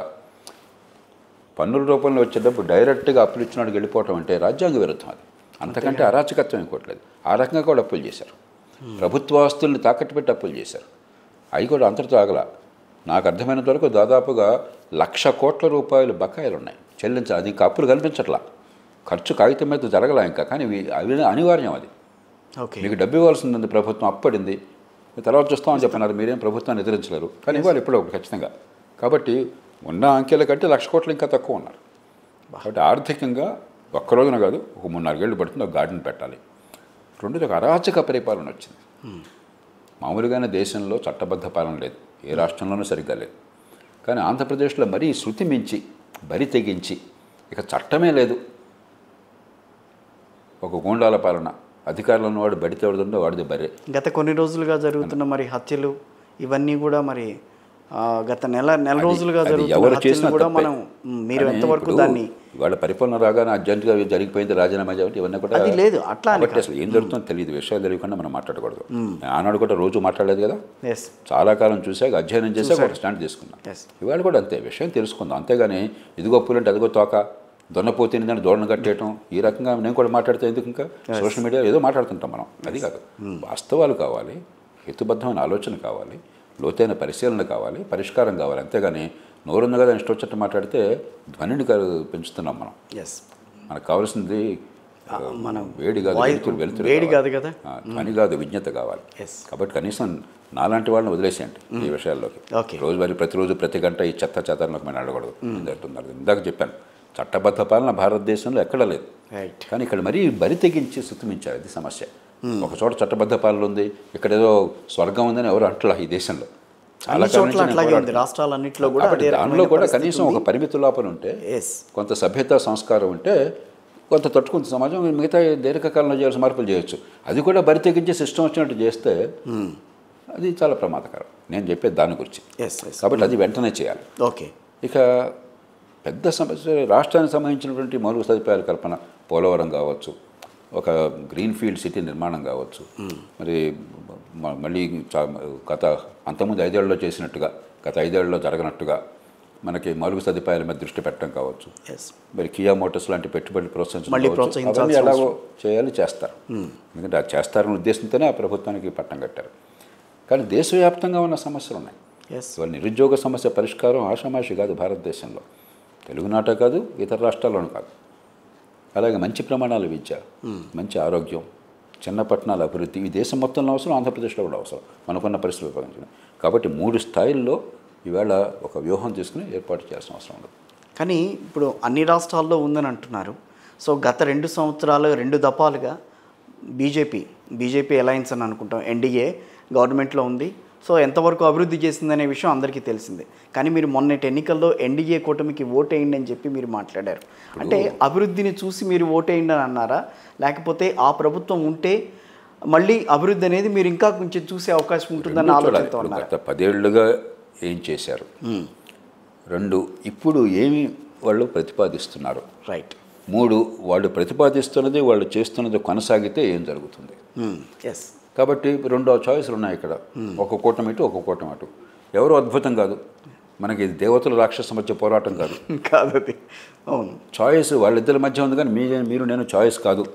పన్నుల రూపంలో వచ్చే డబ్బు డైరెక్ట్గా అప్పులు ఇచ్చినాడికి వెళ్ళిపోవటం అంటే రాజ్యాంగ విరుద్ధం. అది అంతకంటే అరాచకత్వం ఇంకోట్లేదు. ఆ రకంగా కూడా అప్పులు చేశారు. ప్రభుత్వ ఆస్తుల్ని తాకట్టు పెట్టి అప్పులు చేశారు. అవి కూడా అంతటితో ఆగల. నాకు అర్థమైనంత వరకు దాదాపుగా 1,00,000 కోట్ల రూపాయలు బకాయిలు ఉన్నాయి చెల్లించాలి. అది ఇంకా అప్పులు కనిపించట్లా. ఖర్చు కాగితం మీద జరగలా ఇంకా, కానీ అవి అనివార్యం. అది మీకు డబ్బు ఇవ్వాల్సింది ప్రభుత్వం అప్పడింది, తర్వాత చూస్తామని చెప్పినారు. మీరేం ప్రభుత్వాన్ని ఎదిరించలేరు, కానీ ఇవ్వాలి ఎప్పుడో ఖచ్చితంగా. కాబట్టి ఉన్న అంకెల కంటే 1,00,000 కోట్లు ఇంకా తక్కువ ఉన్నారు. కాబట్టి ఆర్థికంగా ఒక్క రోజున కాదు, ఒక 3-4 ఏళ్ళు పడుతుంది. ఒక గార్డెన్ పెట్టాలి. రెండోది ఒక అరాచక పరిపాలన వచ్చింది. మామూలుగానే దేశంలో చట్టబద్ధ పాలన లేదు, ఏ రాష్ట్రంలోనూ సరిగ్గా లేదు. కానీ ఆంధ్రప్రదేశ్లో మరీ శృతి మించి బరి తెగించి ఇక చట్టమే లేదు. ఒక గూండాల పాలన. అధికారులు ఉన్నవాడు బడి తేవడుతుంటే వాడిది బరే. గత కొన్ని రోజులుగా జరుగుతున్న మరి హత్యలు ఇవన్నీ కూడా మరి గత నెల రోజులుగా ఎవరు చేసినా కూడా మనం మీరు ఎంతవరకు దాన్ని వాళ్ళ పరిపాలన రాగానే అర్జెంటుగా జరిగిపోయింది రాజీనామా చేయడం ఇవన్నీ కూడా అది లేదు. అట్లా అసలు ఏం జరుగుతుందో తెలియదు. విషయాలు తెలియకుండా మనం మాట్లాడకూడదు. ఆనాడు కూడా రోజు మాట్లాడలేదు కదా. ఎస్, చాలా కాలం చూసాక అధ్యయనం చేసాక ఒక స్టాండ్ తీసుకున్నాం. ఇవాళ కూడా అంతే, విషయం తెలుసుకుందాం. అంతేగాని ఇదిగో అప్పులంటే అదిగో తోక దొన్నపోతుంది దాన్ని దూడను కట్టేయటం ఈ రకంగా నేను కూడా మాట్లాడితే ఎందుకు? ఇంకా సోషల్ మీడియా ఏదో మాట్లాడుతుంటాం మనం. అది కాదు, వాస్తవాలు కావాలి, హేతుబద్ధమైన ఆలోచన కావాలి, లోతైన పరిశీలన కావాలి, పరిష్కారం కావాలి. అంతేగాని నోరుంది కదా ఇష్టం వచ్చేట్టు మాట్లాడితే ధ్వనిని పెంచుతున్నాం మనం. ఎస్, మనకు కావాల్సింది మనం వేడి కాదు, వెలుతురు వేడి కాదు కదా, ధ్వని కాదు, విజ్ఞత కావాలి. కాబట్టి కనీసం నాలాంటి వాళ్ళని వదిలేసేయండి ఈ విషయాల్లోకి. రోజువారీ ప్రతిరోజు ప్రతి గంట ఈ చెత్త చెత్తలోకి మనం అడగకూడదు. ఇందాక చెప్పాను, చట్టబద్ధ పాలన భారతదేశంలో ఎక్కడ లేదు. కానీ ఇక్కడ మరీ బరి తెగించి సుతిమించారు. అది సమస్య. ఒక చోట చట్టబద్ధ పాలన ఉంది, ఇక్కడ ఏదో స్వర్గం ఉందని ఎవరు అంటలా ఈ దేశంలో. చాలా రాష్ట్రాలన్నింటిలో కూడా దానిలో కూడా కనీసం ఒక పరిమితి లోపల ఉంటే, కొంత సభ్యత సంస్కారం ఉంటే కొంత తట్టుకుంటే సమాజం మిగతా దీర్ఘకాలంలో చేయాల్సిన మార్పులు చేయొచ్చు. అది కూడా బరి తెగించి సిస్టమ్ వచ్చినట్టు చేస్తే అది చాలా ప్రమాదకరం. నేను చెప్పేది దాని గురించి. కాబట్టి అది వెంటనే చేయాలి. ఓకే. ఇక పెద్ద సమస్య రాష్ట్రానికి సంబంధించినటువంటి మౌలిక సదుపాయాల కల్పన, పోలవరం కావచ్చు, ఒక గ్రీన్ ఫీల్డ్ సిటీ నిర్మాణం కావచ్చు, మరి మళ్ళీ గత అంతకుముందు 5 ఏళ్లలో చేసినట్టుగా గత 5 ఏళ్లలో జరగనట్టుగా మనకి మౌలిక సదుపాయాల మీద దృష్టి పెట్టడం కావచ్చు, మరి కియా మోటార్స్ లాంటి పెట్టుబడులు ప్రోత్సహించడం ఎలాగో చేయాలి, చేస్తారు. ఎందుకంటే అది చేస్తారనే ఉద్దేశంతోనే ఆ ప్రభుత్వానికి పట్టం కట్టారు. కానీ దేశవ్యాప్తంగా ఉన్న సమస్యలు ఉన్నాయి. ఇవాళ నిరుద్యోగ సమస్య పరిష్కారం ఆషామాషి కాదు భారతదేశంలో, తెలుగునాట కాదు, ఇతర రాష్ట్రాల్లోనూ కాదు. అలాగే మంచి ప్రమాణాల విద్య, మంచి ఆరోగ్యం, చిన్న పట్టణాల అభివృద్ధి ఈ దేశం మొత్తంలో అవసరం, ఆంధ్రప్రదేశ్లో కూడా అవసరం మనకున్న పరిస్థితులు ఉపయోగించడం. కాబట్టి 3 స్థాయిల్లో ఈవేళ ఒక వ్యూహం తీసుకుని ఏర్పాటు చేయాల్సిన అవసరం ఉంది. కానీ ఇప్పుడు అన్ని రాష్ట్రాల్లో ఉందని అంటున్నారు. సో గత 2 సంవత్సరాలు 2 దఫాలుగా బీజేపీ అలయన్స్ అని అనుకుంటాం, ఎన్డీఏ గవర్నమెంట్లో ఉంది. సో ఎంతవరకు అభివృద్ధి చేసిందనే విషయం అందరికీ తెలిసిందే. కానీ మీరు మొన్నటి ఎన్నికల్లో ఎన్డీఏ కూటమికి ఓటేయండి అని చెప్పి మీరు మాట్లాడారు. అంటే అభివృద్ధిని చూసి మీరు ఓటేయండి అని అన్నారా, లేకపోతే ఆ ప్రభుత్వం ఉంటే మళ్ళీ అభివృద్ధి అనేది మీరు ఇంకా కొంచెం చూసే అవకాశం ఉంటుందని ఆలోచనతో ఉన్నారు? గత 10 ఏళ్లుగా ఏం చేశారు, 2 ఇప్పుడు ఏమి వాళ్ళు ప్రతిపాదిస్తున్నారు, రైట్, 3 వాళ్ళు ప్రతిపాదిస్తున్నది వాళ్ళు చేస్తున్నది కొనసాగితే ఏం జరుగుతుంది. ఎస్. కాబట్టి 2 చాయిస్లు ఉన్నాయి ఇక్కడ, ఒక కూటమి ఇటు, ఒక కూటమి అటు. ఎవరు అద్భుతం కాదు, మనకి దేవతల రాక్షస మధ్య పోరాటం కాదు. అది అవును, చాయిస్ వాళ్ళిద్దరి మధ్య ఉంది. కానీ మీరు నేను చాయిస్ కాదు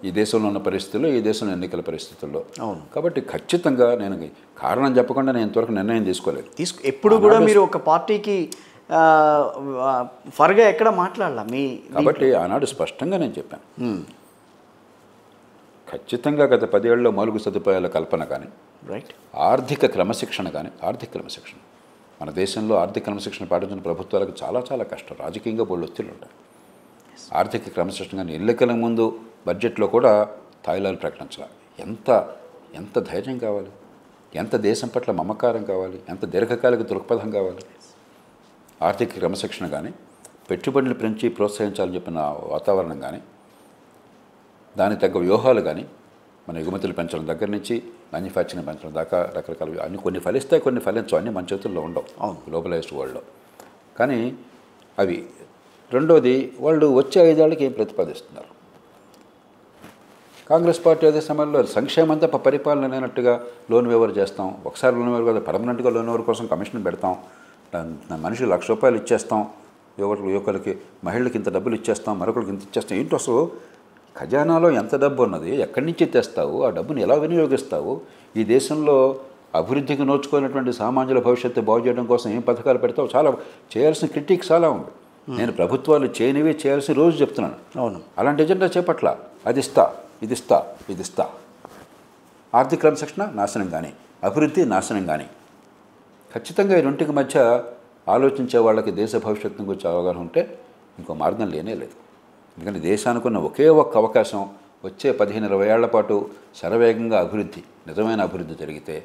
ఈ దేశంలో ఉన్న పరిస్థితుల్లో, ఈ దేశంలో ఎన్నికల పరిస్థితుల్లో. అవును. కాబట్టి ఖచ్చితంగా నేను కారణం చెప్పకుండా నేను ఇంతవరకు నిర్ణయం తీసుకోలేదు. ఎప్పుడు కూడా మీరు ఒక పార్టీకి ఫర్గా ఎక్కడ మాట్లాడాల మీ. కాబట్టి ఆనాడు స్పష్టంగా నేను చెప్పాను, ఖచ్చితంగా గత 10 ఏళ్లలో మౌలిక సదుపాయాల కల్పన కానీ, రైట్, ఆర్థిక క్రమశిక్షణ కానీ, మన దేశంలో ఆర్థిక క్రమశిక్షణ పాటించిన ప్రభుత్వాలకు చాలా చాలా కష్టం, రాజకీయంగా బోళ్ళు ఒత్తిళ్ళు ఉంటాయి. ఆర్థిక క్రమశిక్షణ కానీ ఎన్నికల ముందు బడ్జెట్లో కూడా తాయిలాలు ప్రకటించాలి. ఎంత ధైర్యం కావాలి, ఎంత దేశం పట్ల మమకారం కావాలి, ఎంత దీర్ఘకాలిక దృక్పథం కావాలి. ఆర్థిక క్రమశిక్షణ కానీ, పెట్టుబడులు పెంచి ప్రోత్సహించాలని చెప్పిన వాతావరణం కానీ, దానికి తగ్గ వ్యూహాలు కానీ, మన ఎగుమతులు పెంచడం దగ్గర నుంచి మ్యానుఫ్యాక్చరింగ్ పెంచడం దాకా రకరకాల అన్ని కొన్ని ఫలిస్తాయి, కొన్ని ఫలించవు, అన్నీ మన చేతుల్లో ఉండవు గ్లోబలైజ్డ్ వరల్డ్లో. కానీ అవి రెండోది, వాళ్ళు వచ్చే 5 ఏళ్ళకి ఏం ప్రతిపాదిస్తున్నారు? కాంగ్రెస్ పార్టీ అదే సమయంలో సంక్షేమంతా పరిపాలన లేనట్టుగా లోన్ వేవర్ చేస్తాం, ఒకసారి లోన్ వేవర్ కదా పర్మనెంట్గా లోన్ వేవర్ కోసం కమిషన్ పెడతాం, మనిషికి ₹1,00,000 ఇచ్చేస్తాం, యువకులకి మహిళలకి ఇంత డబ్బులు ఇచ్చేస్తాం, మరొకరికి ఇంత ఇచ్చేస్తాం. ఏంటి అసలు ఖజానాలో ఎంత డబ్బు ఉన్నది, ఎక్కడి నుంచి తెస్తావు, ఆ డబ్బుని ఎలా వినియోగిస్తావు, ఈ దేశంలో అభివృద్ధికి నోచుకున్నటువంటి సామాన్యుల భవిష్యత్తు బాగు చేయడం కోసం ఏం పథకాలు పెడతావు, చాలా చేయాల్సిన క్రిటిక్ చాలా ఉంది. నేను ప్రభుత్వాలు చేయనివి చేయాల్సిన రోజు చెప్తున్నాను. అవును, అలాంటి ఎజెండా చేపట్ల అది ఇస్తా, ఇది ఇస్తా, ఇది ఇస్తా. ఆర్థిక క్రమశిక్షణ నాశనం కానీ, అభివృద్ధి నాశనం కానీ. ఖచ్చితంగా ఈ రెండింటికి మధ్య ఆలోచించే వాళ్ళకి దేశ భవిష్యత్తు గురించి అవగాహన ఉంటే ఇంకో మార్గం లేనే లేదు. ఎందుకంటే దేశానికి ఉన్న ఒకే ఒక్క అవకాశం వచ్చే 15-20 ఏళ్ల పాటు శరవేగంగా అభివృద్ధి, నిజమైన అభివృద్ధి జరిగితే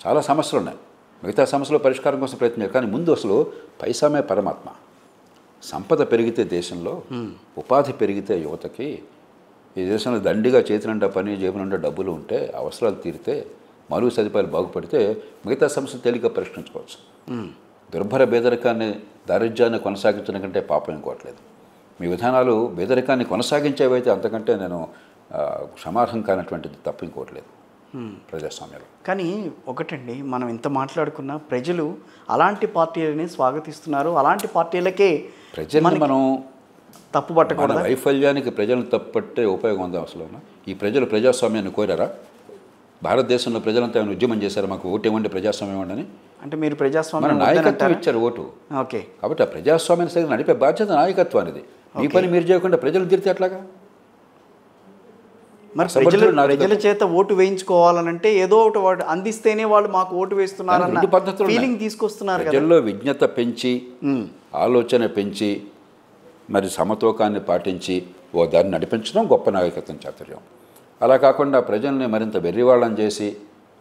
చాలా సమస్యలు ఉన్నాయి, మిగతా సమస్యలు పరిష్కారం కోసం ప్రయత్నించారు. కానీ ముందు అసలు పైసామే పరమాత్మ. సంపద పెరిగితే దేశంలో, ఉపాధి పెరిగితే యువతకి, ఈ దేశంలో దండిగా చేతి నిండా పని, జేబు నిండా డబ్బులు ఉంటే, అవసరాలు తీరితే, మరుగు సదుపాయాలు బాగుపడితే మిగతా సమస్యలు తేలిగ్గా పరిష్కరించుకోవచ్చు. దుర్భర పేదరికాన్ని, దారిద్ర్యాన్ని కొనసాగించడం కంటే పాపం ఇంకోవట్లేదు. మీ విధానాలు పేదరికాన్ని కొనసాగించేవైతే అంతకంటే నేను క్షమార్హం కానటువంటిది తప్పు ఇంకోవట్లేదు ప్రజాస్వామ్యంలో. కానీ ఒకటండి, మనం ఇంత మాట్లాడుకున్న ప్రజలు అలాంటి పార్టీలని స్వాగతిస్తున్నారు, అలాంటి పార్టీలకే ప్రజల్ని మనం తప్పు పట్టకూడదు. వైఫల్యానికి ప్రజలను తప్పట్టే ఉపయోగం ఉందా అసలు? ఈ ప్రజలు ప్రజాస్వామ్యాన్ని కోరారా? భారతదేశంలో ప్రజలంతా ఏమైనా ఉద్యమం చేశారు మాకు ఓటు ఇవ్వండి, ప్రజాస్వామ్యం ఇవ్వండి అని? అంటే మీరు ప్రజాస్వామ్యం మన నాయకత్వం ఇచ్చారు ఓటు. ఓకే, కాబట్టి ఆ ప్రజాస్వామ్యాన్ని సరిగ్గా నడిపే బాధ్యత నాయకత్వానిది. మీ పని మీరు చేయకుండా ప్రజలు తిరితే ఎట్లాగా? మరి ప్రజల చేత ఓటు వేయించుకోవాలనంటే ఏదో ఒకటి అందిస్తేనే వాళ్ళు మాకు ఓటు వేస్తున్నారన్న ఫీలింగ్ తీసుకొస్తున్నారు. ప్రజల్లో విజ్ఞత పెంచి, ఆలోచన పెంచి, మరి సమతూకాన్ని పాటించి ఓ దాన్ని నడిపించడం గొప్ప నాయకత్వం చాతుర్యం. అలా కాకుండా ప్రజల్ని మరింత వెర్రివాళ్ళని చేసి,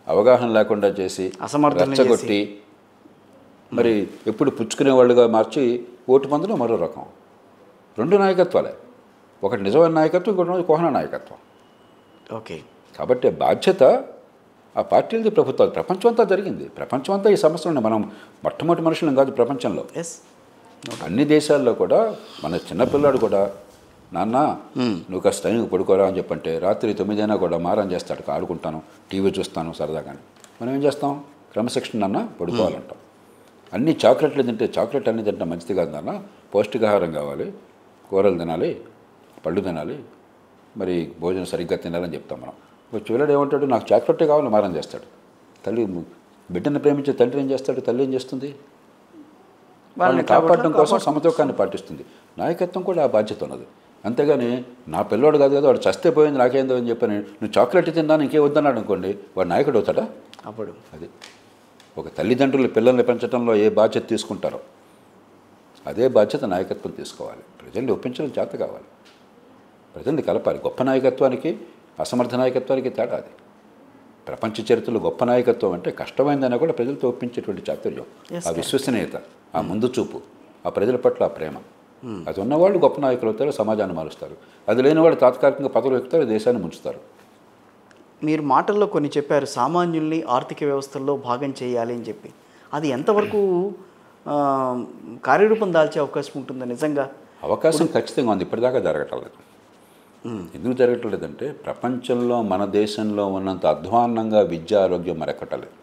అవగాహన లేకుండా చేసి, రెచ్చగొట్టి, మరి ఎప్పుడు పుచ్చుకునేవాళ్ళుగా మార్చి ఓటు పొందడం మరో రకం. రెండు నాయకత్వాలే, ఒకటి నిజమైన నాయకత్వం, ఇంకొకటి కోహన నాయకత్వం. ఓకే, కాబట్టి బాధ్యత ఆ పార్టీలది, ప్రభుత్వాలు. ప్రపంచం అంతా జరిగింది, ప్రపంచం అంతా ఈ సమస్యలు. మనం మొట్టమొదటి మనుషులం కాదు ప్రపంచంలో. అన్ని దేశాల్లో కూడా మన చిన్నపిల్లాడు కూడా, నాన్న నువ్వు కాస్త టైంకి పడుకోరా అని చెప్పంటే రాత్రి 9 అయినా కూడా మారం చేస్తాడు, ఆడుకుంటాను, టీవీ చూస్తాను సరదాగాని. మనం ఏం చేస్తాం? క్రమశిక్షణ నాన్న పడుకోవాలంటాం. అన్ని చాక్లెట్లు తింటే, చాక్లెట్ అన్ని తింటే మంచిది కాదు నాన్న, పౌష్టికాహారం కావాలి, కూరలు తినాలి, పళ్ళు తినాలి, మరి భోజనం సరిగ్గా తినాలని చెప్తాం మనం. చివరాడు ఏమంటాడు? నాకు చాక్లెట్టే కావాలి, మారం చేస్తాడు. తల్లి బిడ్డను ప్రేమించే తండ్రి ఏం చేస్తాడు? తల్లి ఏం చేస్తుంది? వాళ్ళని కాపాడడం కోసం సమతూకాన్ని పాటిస్తుంది. నాయకత్వం కూడా ఆ బాధ్యత ఉన్నది. అంతేగాని నా పిల్లోడు కాదు కదా, వాడు చస్తే పోయింది నాకేందో అని చెప్పని నువ్వు చాక్లెట్ తిన్నాను ఇంకే వద్దన్నాడు అనుకోండి, వాడు నాయకుడు అవుతాడా? అప్పుడు అది ఒక తల్లిదండ్రులు పిల్లల్ని పెంచడంలో ఏ బాధ్యత తీసుకుంటారో అదే బాధ్యత నాయకత్వం తీసుకోవాలి. ప్రజల్ని ఒప్పించడం చేత కావాలి, ప్రజల్ని కలపాలి. గొప్ప నాయకత్వానికి అసమర్థ నాయకత్వానికి తేడా అది. ప్రపంచ చరిత్రలో గొప్ప నాయకత్వం అంటే కష్టమైందైనా కూడా ప్రజలతో ఒప్పించేటువంటి చాతుర్యం, ఆ విశ్వసనీయత, ఆ ముందు చూపు, ఆ ప్రజల పట్ల ఆ ప్రేమ, అది ఉన్నవాళ్ళు గొప్ప నాయకులు అవుతారు, సమాజాన్ని మారుస్తారు. అది లేని వాళ్ళు తాత్కాలికంగా పదవులు ఎక్కుతారు, దేశాన్ని ముంచుతారు. మీరు మాటల్లో కొన్ని చెప్పారు, సామాన్యుల్ని ఆర్థిక వ్యవస్థల్లో భాగం చేయాలి అని చెప్పి. అది ఎంతవరకు కార్యరూపం దాల్చే అవకాశం ఉంటుందో? నిజంగా అవకాశం ఖచ్చితంగా ఉంది, ఇప్పటిదాకా జరగటం లేదు. ఎందుకు జరగటం లేదంటే ప్రపంచంలో మన దేశంలో ఉన్నంత అధ్వాన్నంగా విద్య, ఆరోగ్యం మరెక్కటలేదు.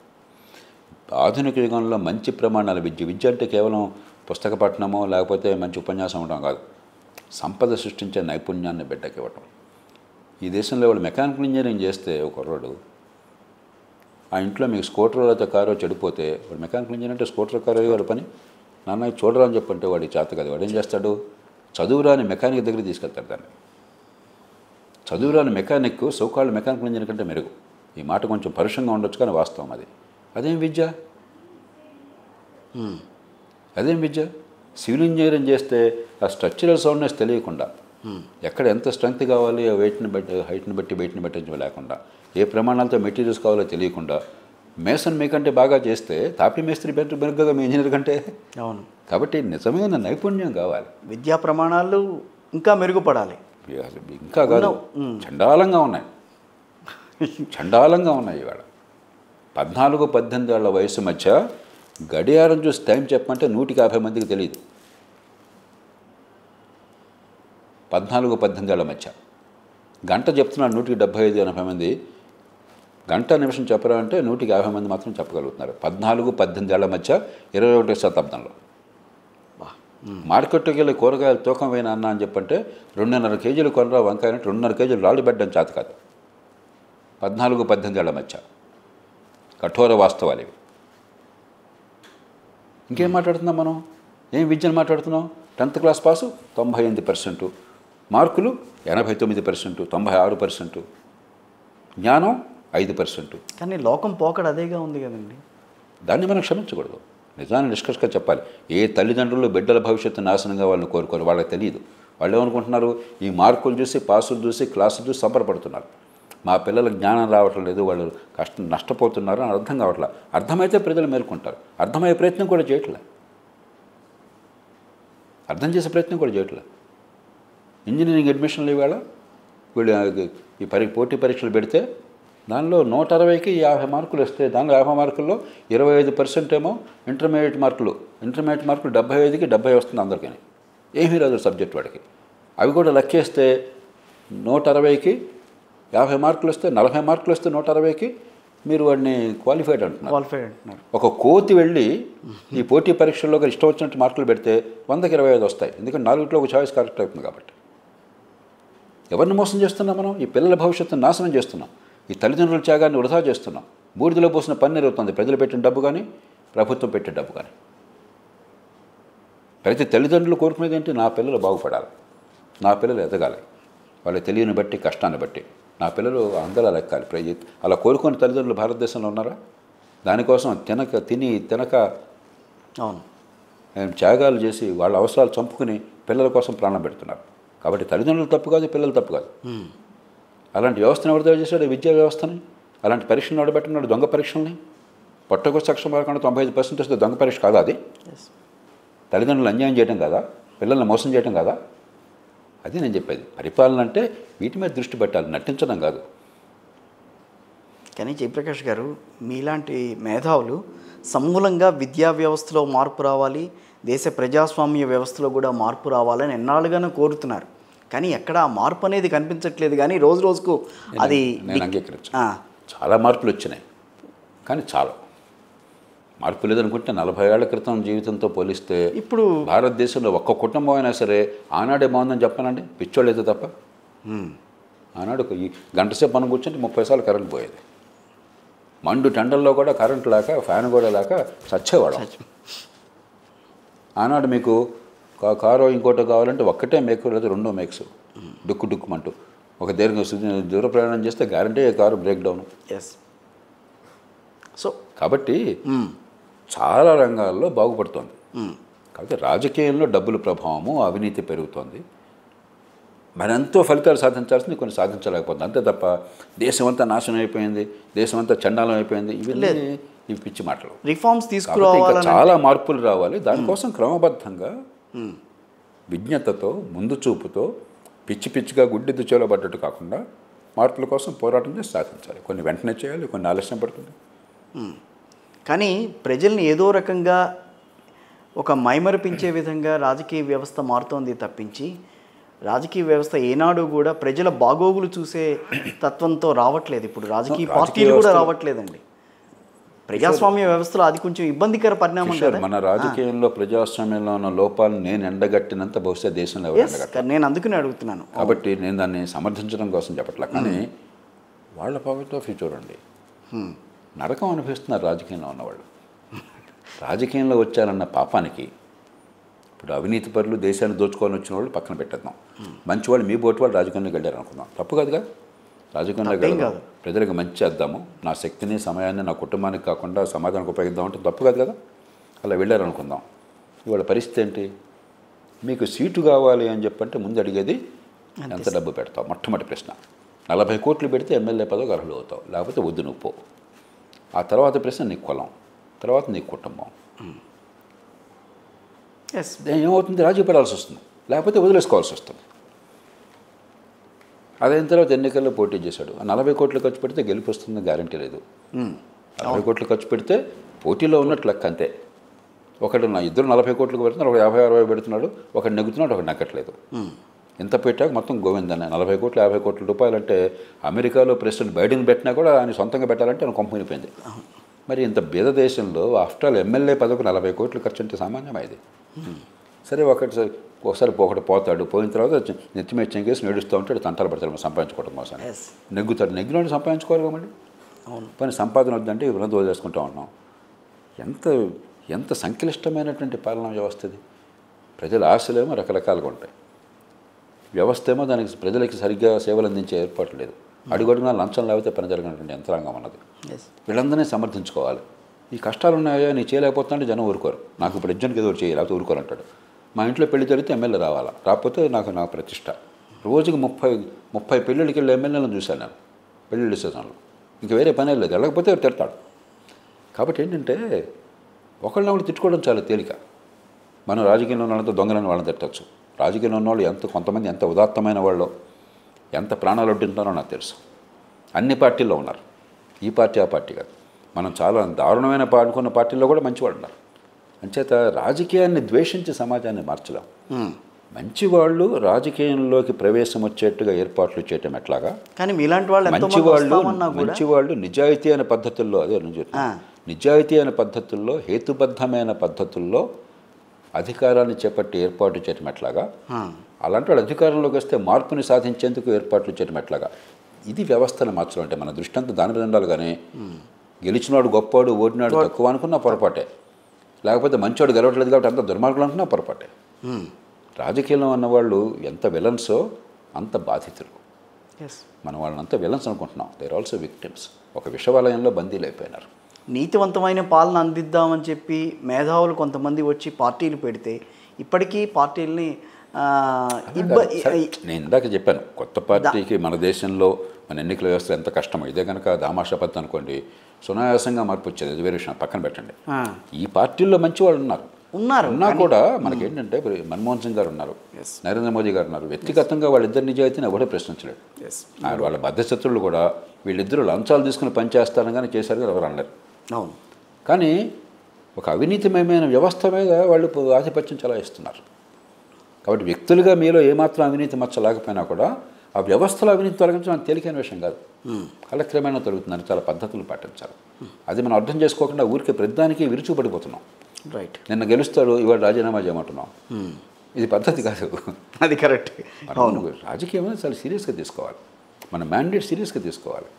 ఆధునిక యుగంలో మంచి ప్రమాణాల విద్య అంటే కేవలం పుస్తక పఠనమో లేకపోతే మంచి ఉపన్యాసం ఉండడం కాదు, సంపద సృష్టించే నైపుణ్యాన్ని బిడ్డకి ఇవ్వటం. ఈ దేశంలో వాడు మెకానికల్ ఇంజనీరింగ్ చేస్తే ఒక కుర్రాడు, ఆ ఇంట్లో మీకు స్కూటర్ అయితే కారో చెడిపోతే, వాడు మెకానికల్ ఇంజనీర్ అంటే స్కూటర్ కారో వాడి పని, నాన్న చూడరా అని చెప్పంటే వాడి చేత కదా. వాడు ఏం చేస్తాడు? చదువురాని మెకానిక్ దగ్గర తీసుకెళ్తాడు దాన్ని. చదువురాని మెకానిక్ సౌకాళ్ళు మెకానికల్ ఇంజనీర్ కంటే మెరుగు. ఈ మాట కొంచెం పరుషంగా ఉండొచ్చు కానీ వాస్తవం అది. అదేం విద్య? అదేం విద్య? సివిల్ ఇంజనీరింగ్ చేస్తే ఆ స్ట్రక్చరల్ సౌండ్నెస్ తెలియకుండా, ఎక్కడ ఎంత స్ట్రెంగ్త్ కావాలి, వెయిట్ని బట్టి, హైట్ని బట్టి, వెయిట్ని బట్టి లేకుండా, ఏ ప్రమాణాలతో మెటీరియల్స్ కావాలో తెలియకుండా మేసన్ మీకంటే బాగా చేస్తే తాపీ మేస్త్రి మెరుగ్గా మీ ఇంజనీర్ కంటే. అవును. కాబట్టి నిజమైన నైపుణ్యం కావాలి. విద్యా ప్రమాణాలు ఇంకా మెరుగుపడాలి. ఇంకా కాదు, చండాలంగా ఉన్నాయి. చండాలంగా ఉన్నాయి. ఇవాళ 14-18 ఏళ్ల వయసు మధ్య గడియారం చూసి టైం చెప్పమంటే 150 మందికి తెలియదు. 14-18 ఏళ్ల మధ్య గంట చెప్తున్నారు 175-80 మంది. గంట నిమిషం చెప్పరా అంటే 150 మంది మాత్రం చెప్పగలుగుతున్నారు. 14-18 ఏళ్ల మధ్య 21వ శతాబ్దంలో. మార్కెట్కి వెళ్ళి కూరగాయలు తూకం వేయన అన్న అని చెప్పంటే 2.5 కేజీలు కొనరా వంకాయ అంటే 2.5 కేజీలు రాళ్ళు పెట్టడం చేత కాదు. 14-18 ఏళ్ల మధ్య కఠోర వాస్తవాలు ఇవి. ఇంకేం మాట్లాడుతున్నాం మనం? ఏం విద్యను మాట్లాడుతున్నాం? 10th క్లాస్ పాసు 98%, మార్కులు 89%, 96%, జ్ఞానం 5%. కానీ లోకం పోకడ అదేగా ఉంది కదండి. దాన్ని మనం క్షమించకూడదు. నిజాన్ని నిష్కర్షగా చెప్పాలి. ఏ తల్లిదండ్రులు బిడ్డల భవిష్యత్తు నాశనంగా వాళ్ళని కోరుకోరు. వాళ్ళకి తెలియదు. వాళ్ళు ఏమనుకుంటున్నారు? ఈ మార్కులు చూసి, పాసులు చూసి, క్లాసులు చూసి సంబరపడుతున్నారు. మా పిల్లలకు జ్ఞానం రావటం లేదు, వాళ్ళు నష్టపోతున్నారు అని అర్థం కావట్లా. అర్థమైతే ప్రజలు మేల్కొంటారు. అర్థమయ్యే ప్రయత్నం కూడా చేయట్లే. అర్థం చేసే ప్రయత్నం కూడా చేయట్లే. ఇంజనీరింగ్ అడ్మిషన్లు ఇవాళ వీళ్ళు ఈ పోటీ పరీక్షలు పెడితే దానిలో 160కి 50 మార్కులు వస్తే దానిలో 50 మార్కుల్లో 25% ఏమో ఇంటర్మీడియట్ మార్కులు. ఇంటర్మీడియట్ మార్కులు 75కి 70 వస్తుంది అందరికీ. ఏమీ రాదు సబ్జెక్ట్ వాడికి. అవి కూడా లెక్కేస్తే 160కి 50 మార్కులు వస్తే 40 మార్కులు వస్తే 160కి మీరు వాడిని క్వాలిఫైడ్ అంటున్నారు. ఒక కోతి వెళ్ళి ఈ పోటీ పరీక్షల్లో ఇష్టం వచ్చినట్టు మార్కులు పెడితే 100కి 25 వస్తాయి. ఎందుకంటే 4ట్లో ఒక చాయిస్ కరెక్ట్ అవుతుంది కాబట్టి. ఎవరిని మోసం చేస్తున్నాం మనం? ఈ పిల్లల భవిష్యత్తును నాశనం చేస్తున్నాం. ఈ తల్లిదండ్రుల త్యాగాన్ని వృధా చేస్తున్నాం. బూడిదలో పోసిన పన్నీరు అవుతుంది. ప్రజలు పెట్టిన డబ్బు కానీ, ప్రభుత్వం పెట్టే డబ్బు కానీ. ప్రతి తల్లిదండ్రులు కోరుకునేది ఏంటి? నా పిల్లలు బాగుపడాలి, నా పిల్లలు ఎదగాలి, వాళ్ళ తెలియని బట్టి, కష్టాన్ని బట్టి నా పిల్లలు అందరూ ఎక్కాలి. అలా కోరుకునే తల్లిదండ్రులు భారతదేశంలో ఉన్నారా? దానికోసం తినక అవును త్యాగాలు చేసి వాళ్ళ అవసరాలు చంపుకుని పిల్లల కోసం ప్రాణం పెడుతున్నారు. కాబట్టి తల్లిదండ్రులు తప్పు కాదు, పిల్లలు తప్పు కాదు. అలాంటి వ్యవస్థను ఎవరు తయారు చేశాడు? విద్యా వ్యవస్థని. అలాంటి పరీక్షను నడబెట్టున్నాడు. దొంగ పరీక్షల్ని. పొట్టకొచ్చి అక్షరం కాకుండా 95% వస్తే దొంగ పరీక్ష కాదా అది? తల్లిదండ్రులు అన్యాయం చేయడం కాదా? పిల్లల్ని మోసం చేయడం కాదా? అది నేను చెప్పేది. పరిపాలన అంటే వీటి మీద దృష్టి పెట్టాలి, నటించడం కాదు. కానీ జయప్రకాష్ గారు, మీలాంటి మేధావులు సమూలంగా విద్యా వ్యవస్థలో మార్పు రావాలి, దేశ ప్రజాస్వామ్య వ్యవస్థలో కూడా మార్పు రావాలని ఎన్నాళ్ళుగానో కోరుతున్నారు. కానీ ఎక్కడ ఆ మార్పు అనేది కనిపించట్లేదు. కానీ రోజు రోజుకు అది నేను అంగీకరించు. చాలా మార్పులు వచ్చినాయి, కానీ చాలా మార్పు లేదనుకుంటే 40 ఏళ్ల క్రితం జీవితంతో పోలిస్తే ఇప్పుడు భారతదేశంలో ఒక్క కుటుంబం అయినా సరే ఆనాడే బాగుందని చెప్పానండి. పిచ్చోళ్ళు అయితే తప్ప. ఆనాడు ఈ గంట సేపు మనం కూర్చుంటే 30 సార్లు కరెంట్ పోయేది. మండు టెండల్లో కూడా కరెంట్ లేక, ఫ్యాన్ కూడా లేక చచ్చేవాళ్ళం. ఆనాడు మీకు కారో ఇంకోటో కావాలంటే ఒక్కటే మేకు లేదా 2 మేక్స్ డుక్కుమంటూ ఒక దూర ప్రయాణం చేస్తే guarantee car break down. So కాబట్టి చాలా రంగాల్లో బాగుపడుతోంది. కాబట్టి రాజకీయంలో డబ్బుల ప్రభావము, అవినీతి పెరుగుతోంది. మరెంతో ఫలితాలు సాధించాల్సింది కొన్ని సాధించలేకపోతుంది. అంతే తప్ప దేశమంతా నాశనం అయిపోయింది, దేశమంతా చండాలం అయిపోయింది, ఇవి పిచ్చి మాటలు. రిఫార్మ్స్ తీసుకురావాలి, చాలా మార్పులు రావాలి. దానికోసం క్రమబద్ధంగా విజ్ఞతతో, ముందు చూపుతో, పిచ్చిగా గుడ్డిద్దు చేలబడ్డట్టు కాకుండా మార్పుల కోసం పోరాటం చేసి సాధించాలి. కొన్ని వెంటనే చేయాలి, కొన్ని ఆలస్యం పడుతుంది. కానీ ప్రజల్ని ఏదో రకంగా ఒక మైమరిపించే విధంగా రాజకీయ వ్యవస్థ మారుతోంది తప్పించి, రాజకీయ వ్యవస్థ ఏనాడు కూడా ప్రజల బాగోగులు చూసే తత్వంతో రావట్లేదు. ఇప్పుడు రాజకీయ పార్టీలు కూడా రావట్లేదండి. ప్రజాస్వామ్య వ్యవస్థలో అది కొంచెం ఇబ్బందికర పరిణామం కదా. మన రాజకీయంలో ప్రజాస్వామ్యంలో ఉన్న లోపాలను నేను ఎండగట్టినంత బహుశా దేశంలో నేను అందుకనే అడుగుతున్నాను. కాబట్టి నేను దాన్ని సమర్థించడం కోసం చెప్పట్లా. కానీ వాళ్ళ పాయింట్ ఆఫ్ వ్యూ చూడండి, నరకం అనిపిస్తున్నారు రాజకీయంలో ఉన్నవాళ్ళు. రాజకీయంలో వచ్చారన్న పాపానికి ఇప్పుడు అవినీతి పరులు, దేశాన్ని దోచుకొని వచ్చిన వాళ్ళు పక్కన పెట్టేద్దాం. మంచివాళ్ళు, మీ బోటి వాళ్ళు రాజకీయంలోకి వెళ్ళారు అనుకుందాం. తప్పు కాదుగా. రాజకీయంలోకి వెళ్దాం, ప్రజలకు మంచి చేద్దాము, నా శక్తిని, సమయాన్ని నా కుటుంబానికి కాకుండా సమాజానికి ఉపయోగిద్దాం అంటే తప్పు కాదు కదా. అలా వెళ్ళారు అనుకుందాం. ఇవాళ పరిస్థితి ఏంటి? మీకు సీటు కావాలి అని చెప్పంటే ముందు అడిగేది ఎంత డబ్బు పెడతావు? మొట్టమొదటి ప్రశ్న. 40 కోట్లు పెడితే ఎమ్మెల్యే పదవికి అర్హులు అవుతావు, లేకపోతే వద్దు నువ్వు పో. ఆ తర్వాత ప్రశ్న నీ కులం, తర్వాత నీ కుటుంబం. ఎస్. ఏమవుతుంది? రాజీ పడాల్సి వస్తుంది, లేకపోతే వదిలేసుకోవాల్సి వస్తుంది. అదైన తర్వాత ఎన్నికల్లో పోటీ చేశాడు. 40 కోట్లు ఖర్చు పెడితే గెలుపు వస్తుందని గ్యారంటీ లేదు. 40 కోట్లు ఖర్చు పెడితే పోటీలో ఉన్నట్లు లెక్క అంతే. ఒకటి ఇద్దరు 40 కోట్లకు పెడుతున్నారు, ఒక 50-60 పెడుతున్నాడు, ఒకటి నెగ్గుతున్నాడు, ఒకటి నెగ్గట్లేదు. ఎంత పెట్టాక మొత్తం గోవిందన్న. 40 కోట్లు 50 కోట్ల రూపాయలు అంటే అమెరికాలో ప్రెసిడెంట్ బైడెన్ పెట్టినా కూడా ఆయన సొంతంగా పెట్టాలంటే ఆయన కొంపైపోయింది. మరి ఇంత బీద దేశంలో ఆఫ్టర్ ఆల్ ఎమ్మెల్యే పదవికి 40 కోట్లు ఖర్చు అంటే సామాన్యమా ఇది? సరే ఒకసారి పోతాడు, పోయిన తర్వాత నెత్తి మీద చెంగేసి నేడుస్తూ ఉంటాడు, తంటాలు పడతాడు సంపాదించుకోవడం కోసం. నెగ్గుతాడు, నెగ్గినోడు సంపాదించుకోవాలి కదండి. పని సంపాదన వద్దంటే ఇవన్నీ వదిలేసుకుంటూ ఉన్నాం. ఎంత సంక్లిష్టమైనటువంటి పాలనా వ్యవస్థ ఇది. ప్రజల ఆశలేమో రకరకాలుగా ఉంటాయి, వ్యవస్థ ఏమో దానికి ప్రజలకి సరిగ్గా సేవలు అందించే ఏర్పాటు లేదు. అడుగడుగునా లంచం లేకపోతే పని జరగనటువంటి యంత్రాంగం అన్నది. వీళ్ళందరినీ సమర్థించుకోవాలి. ఈ కష్టాలు ఉన్నాయా, నీ చేయలేకపోతుంటే జనం ఊరుకోరు. నాకు ఇప్పుడు ఎగ్జామ్కి ఏదో చేయాలి, లేకపోతే ఊరుకోరంటాడు. మా ఇంట్లో పెళ్లి జరిగితే ఎమ్మెల్యే రావాలా, రాకపోతే నాకు ప్రతిష్ట. రోజుకి 30 పెళ్ళిళ్ళకి వెళ్ళి ఎమ్మెల్యేలను చూశాను నేను పెళ్ళిళ్ళు సీజన్లో. ఇంక వేరే పనే లేదు, వెళ్ళకపోతే తిడతాడు. కాబట్టి ఏంటంటే ఒకళ్ళని తిట్టుకోవడం చాలా తేలిక. మనం రాజకీయంలో ఉన్న వాళ్ళతో దొంగలని వాళ్ళని తిట్టచ్చు. రాజకీయంలో ఉన్న వాళ్ళు కొంతమంది ఎంత ఉదాత్తమైన వాళ్ళు, ఎంత ప్రాణాలు ఒడ్డుంటారో నాకు తెలుసు. అన్ని పార్టీల్లో ఉన్నారు, ఈ పార్టీ ఆ పార్టీ కాదు. మనం చాలా దారుణమైన పాడుకున్న పార్టీల్లో కూడా మంచివాళ్ళు ఉన్నారు. అంచేత రాజకీయాన్ని ద్వేషించి సమాజాన్ని మార్చలేం. మంచివాళ్ళు రాజకీయంలోకి ప్రవేశం వచ్చేట్టుగా ఏర్పాట్లు చేయటం ఎట్లాగా, కానీ మీలాంటి వాళ్ళు మంచివాళ్ళు నిజాయితీ అనే పద్ధతుల్లో, నిజాయితీ అనే పద్ధతుల్లో, హేతుబద్ధమైన పద్ధతుల్లో అధికారాన్ని చేపట్టి ఏర్పాటు చేయటం ఎట్లాగా, అలాంటి వాళ్ళు అధికారంలోకి వస్తే మార్పుని సాధించేందుకు ఏర్పాట్లు చేయటం ఎట్లాగా, ఇది వ్యవస్థను మార్చడం. అంటే మన దృష్టి అంతా దాని మీద ఉండాలి. కానీ గెలిచినాడు గొప్పవాడు, ఓడినాడు తక్కువ అనుకున్నా పొరపాటే, లేకపోతే మంచివాడు గెలవట్లేదు కాబట్టి అంత దుర్మార్గులు అనుకున్నా పొరపాటే. రాజకీయంలో ఉన్నవాళ్ళు ఎంత విలన్సో అంత బాధితులు. మనం వాళ్ళని అంత విలన్స్ అనుకుంటున్నాం, దేర్ ఆల్సో విక్టిమ్స్. ఒక విషవలయంలో బందీలు అయిపోయినారు. నీతివంతమైన పాలన అందిద్దామని చెప్పి మేధావులు కొంతమంది వచ్చి పార్టీలు పెడితే ఇప్పటికీ పార్టీలని నేను ఇందాక చెప్పాను, కొత్త పార్టీకి మన దేశంలో మన ఎన్నికల వ్యవస్థ ఎంత కష్టమో. ఇదే కనుక దామాషా పద్ధతి అనుకోండి, సునాయాసంగా మార్పు వచ్చేది, అది వేరే విషయం, పక్కన పెట్టండి. ఈ పార్టీల్లో మంచి వాళ్ళు ఉన్నా కూడా మనకేంటంటే మన్మోహన్ సింగ్ గారు ఉన్నారు, నరేంద్ర మోదీ గారు ఉన్నారు. వ్యక్తిగతంగా వాళ్ళిద్దరు నిజాయితీని ఎవడో ప్రశ్నించలేడు. వాళ్ళ మధ్యశత్రులు కూడా వీళ్ళిద్దరూ లంచాలు తీసుకుని పనిచేస్తారని కానీ చేశారు కదా ఎవరు అనలేరు. అవును. కానీ ఒక అవినీతిమయమైన వ్యవస్థ మీద వాళ్ళు ఆధిపత్యం చలాయిస్తున్నారు. కాబట్టి వ్యక్తులుగా మీలో ఏమాత్రం అవినీతి మచ్చ లేకపోయినా కూడా ఆ వ్యవస్థలో అవినీతి తొలగించడం తేలికైన విషయం కాదు. కాలక్రమేణా తొలగుతుందని చాలా పద్ధతులు పాటించాలి. అది మనం అర్థం చేసుకోకుండా ఊరికే ప్రతిదానికి విరుచుపడిపోతున్నాం. రైట్. నిన్న గెలుస్తాడు, ఇవాళ రాజీనామా చేయమంటున్నాం. ఇది పద్ధతి కాదు. అది కరెక్ట్. అవును. రాజకీయం చాలా సీరియస్గా తీసుకోవాలి, మన మ్యాండేట్ సీరియస్గా తీసుకోవాలి.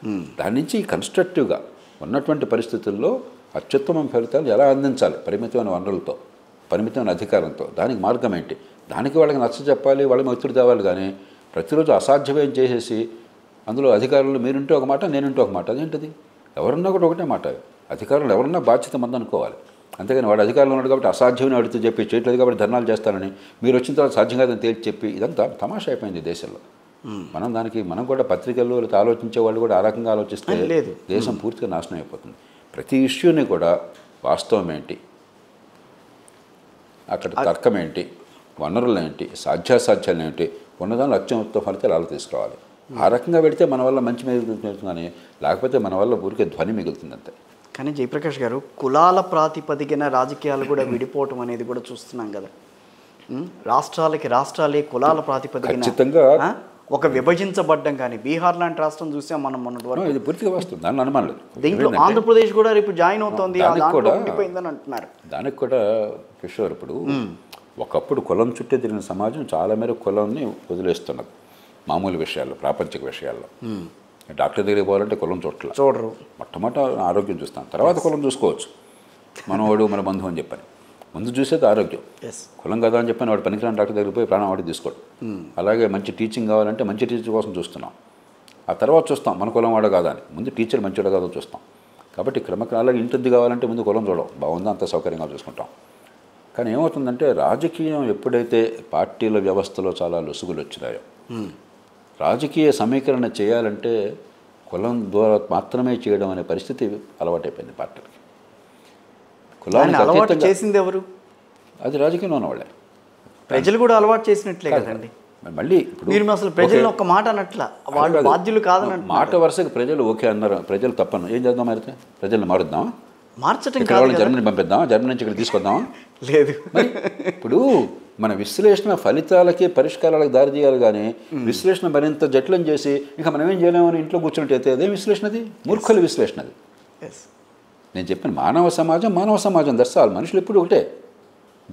దాని నుంచి కన్స్ట్రక్టివ్గా ఉన్నటువంటి పరిస్థితుల్లో అత్యుత్తమ ఫలితాలు ఎలా అందించాలి, పరిమితమైన వనరులతో, పరిమితమైన అధికారంతో, దానికి మార్గం ఏంటి, దానికి వాళ్ళకి నచ్చ చెప్పాలి, వాళ్ళని ఒత్తిడి తేవాలి. కానీ ప్రతిరోజు అసాధ్యమేం చేసేసి అందులో అధికారులు మీరుంటే ఒక మాట, నేనుంటే ఒక మాట, అదేంటిది? ఎవరున్నా కూడా ఒకటే మాట. అధికారులు ఎవరున్నా బాధ్యత మంది అనుకోవాలి. అంతేగాని వాడు అధికారంలో ఉన్నాడు కాబట్టి అసాధ్యమని అడిగితే చెప్పి చేయట్లేదు కాబట్టి ధర్నాలు చేస్తానని, మీరు వచ్చిన తర్వాత సాధ్యం కాదని తేల్చి చెప్పి, ఇదంతా తమాషా అయిపోయింది దేశంలో. మనం కూడా పత్రికల్లో ఆలోచించే వాళ్ళు కూడా ఆ రకంగా ఆలోచిస్తే దేశం పూర్తిగా నాశనం అయిపోతుంది. ప్రతి ఇష్యూని కూడా వాస్తవం ఏంటి, అక్కడ తర్కం ఏంటి, వనరులు ఏంటి, సాధ్యాసాధ్యాలు ఏంటి, ఉన్నదాన్ని అత్యుత్తమ ఫలితాలు అలా తీసుకురావాలి. ఆ రకంగా పెడితే మన వల్ల మంచి మిగులుతుందని, లేకపోతే మన వల్ల ఊరికే ధ్వని మిగులుతుంది అంతే. కానీ జయప్రకాష్ గారు, కులాల ప్రాతిపదికన రాజకీయాలు కూడా విడిపోవటం అనేది కూడా చూస్తున్నాం కదా. రాష్ట్రాలే కులాల ప్రాతిపదికన ఖచ్చితంగా ఒక విభజించబడ్డం. కానీ బీహార్ లాంటి రాష్ట్రం చూసాం మనం మొన్నటి వరకు. ఇది పూర్తిగా వస్తుంది, దాన్ని అనుమానం లేదు. దీంట్లో ఆంధ్రప్రదేశ్ కూడా రేపు జాయిన్ అవుతుంది, ఉండిపోయిందని అంటున్నారు. దానికి కూడా కిషోర్, ఇప్పుడు ఒకప్పుడు కులం చుట్టే తిరిగిన సమాజం చాలా మేరకు కులాన్ని వదిలేస్తున్నది మామూలు విషయాల్లో, ప్రాపంచిక విషయాల్లో. డాక్టర్ దగ్గరికి పోవాలంటే కులం చూడరు, మొట్టమొదట ఆరోగ్యం చూస్తాం, తర్వాత కులం చూసుకోవచ్చు. మనవాడు మన బంధువు అని చెప్పని ముందు చూసేది ఆరోగ్యం. కులం కదా అని చెప్పని వాడు పనికిరాని డాక్టర్ దగ్గరికి పోయి ప్రాణం వాడి తీసుకోడు. అలాగే మంచి టీచింగ్ కావాలంటే మంచి టీచర్ కోసం చూస్తున్నాం, ఆ తర్వాత చూస్తాం మన కులం వాడు కాదా అని. ముందు టీచర్ మంచివాడు కాదో చూస్తాం. కాబట్టి క్రమక్రమాలుగా ఇంటిది కావాలంటే ముందు కులం చూడడం, బాగుందా అంత సౌకర్యంగా చూసుకుంటాం. కానీ ఏమవుతుందంటే రాజకీయం ఎప్పుడైతే పార్టీల వ్యవస్థలో చాలా లొసుగులు వచ్చినాయో, రాజకీయ సమీకరణ చేయాలంటే కులం ద్వారా మాత్రమే చేయడం అనే పరిస్థితి అలవాటైపోయింది పార్టీలకి. దాన్ని కులానికి అలవాటు అతీతంగా చేసింది ఎవరు? అది రాజకీయంలో ఉన్న వాళ్ళే. ప్రజలు కూడా అలవాటు చేసినట్లే కదండి. మళ్ళీ ఇప్పుడు మీరు అసలు ప్రజలను ఒక్క మాట అనట్లా, వాళ్ళు బాధ్యులు కాదని మాట వరుసకి ప్రజలు ఓకే అన్నారు. ప్రజలు తప్పను ఏం చేద్దాం అయితే? ప్రజల్ని మారుద్దాం, మార్చటం ఇక్కడ కాదు వాళ్ళని జర్మనీ పంపిద్దాం, జర్మనీ నుంచి ఇక్కడ తీసుకొద్దాం. లేదు. ఇప్పుడు మన విశ్లేషణ ఫలితాలకి పరిష్కారాలకు దారి తీయాలి, కానీ విశ్లేషణ మరింత జటిలం చేసి ఇంకా మనం ఏం చేయలేమని ఇంట్లో కూర్చుంటే అదేం విశ్లేషణ? అది మూర్ఖుల విశ్లేషణ. అది నేను చెప్పిన మానవ సమాజం దర్శాలు. మనుషులు ఎప్పుడు ఒకటే.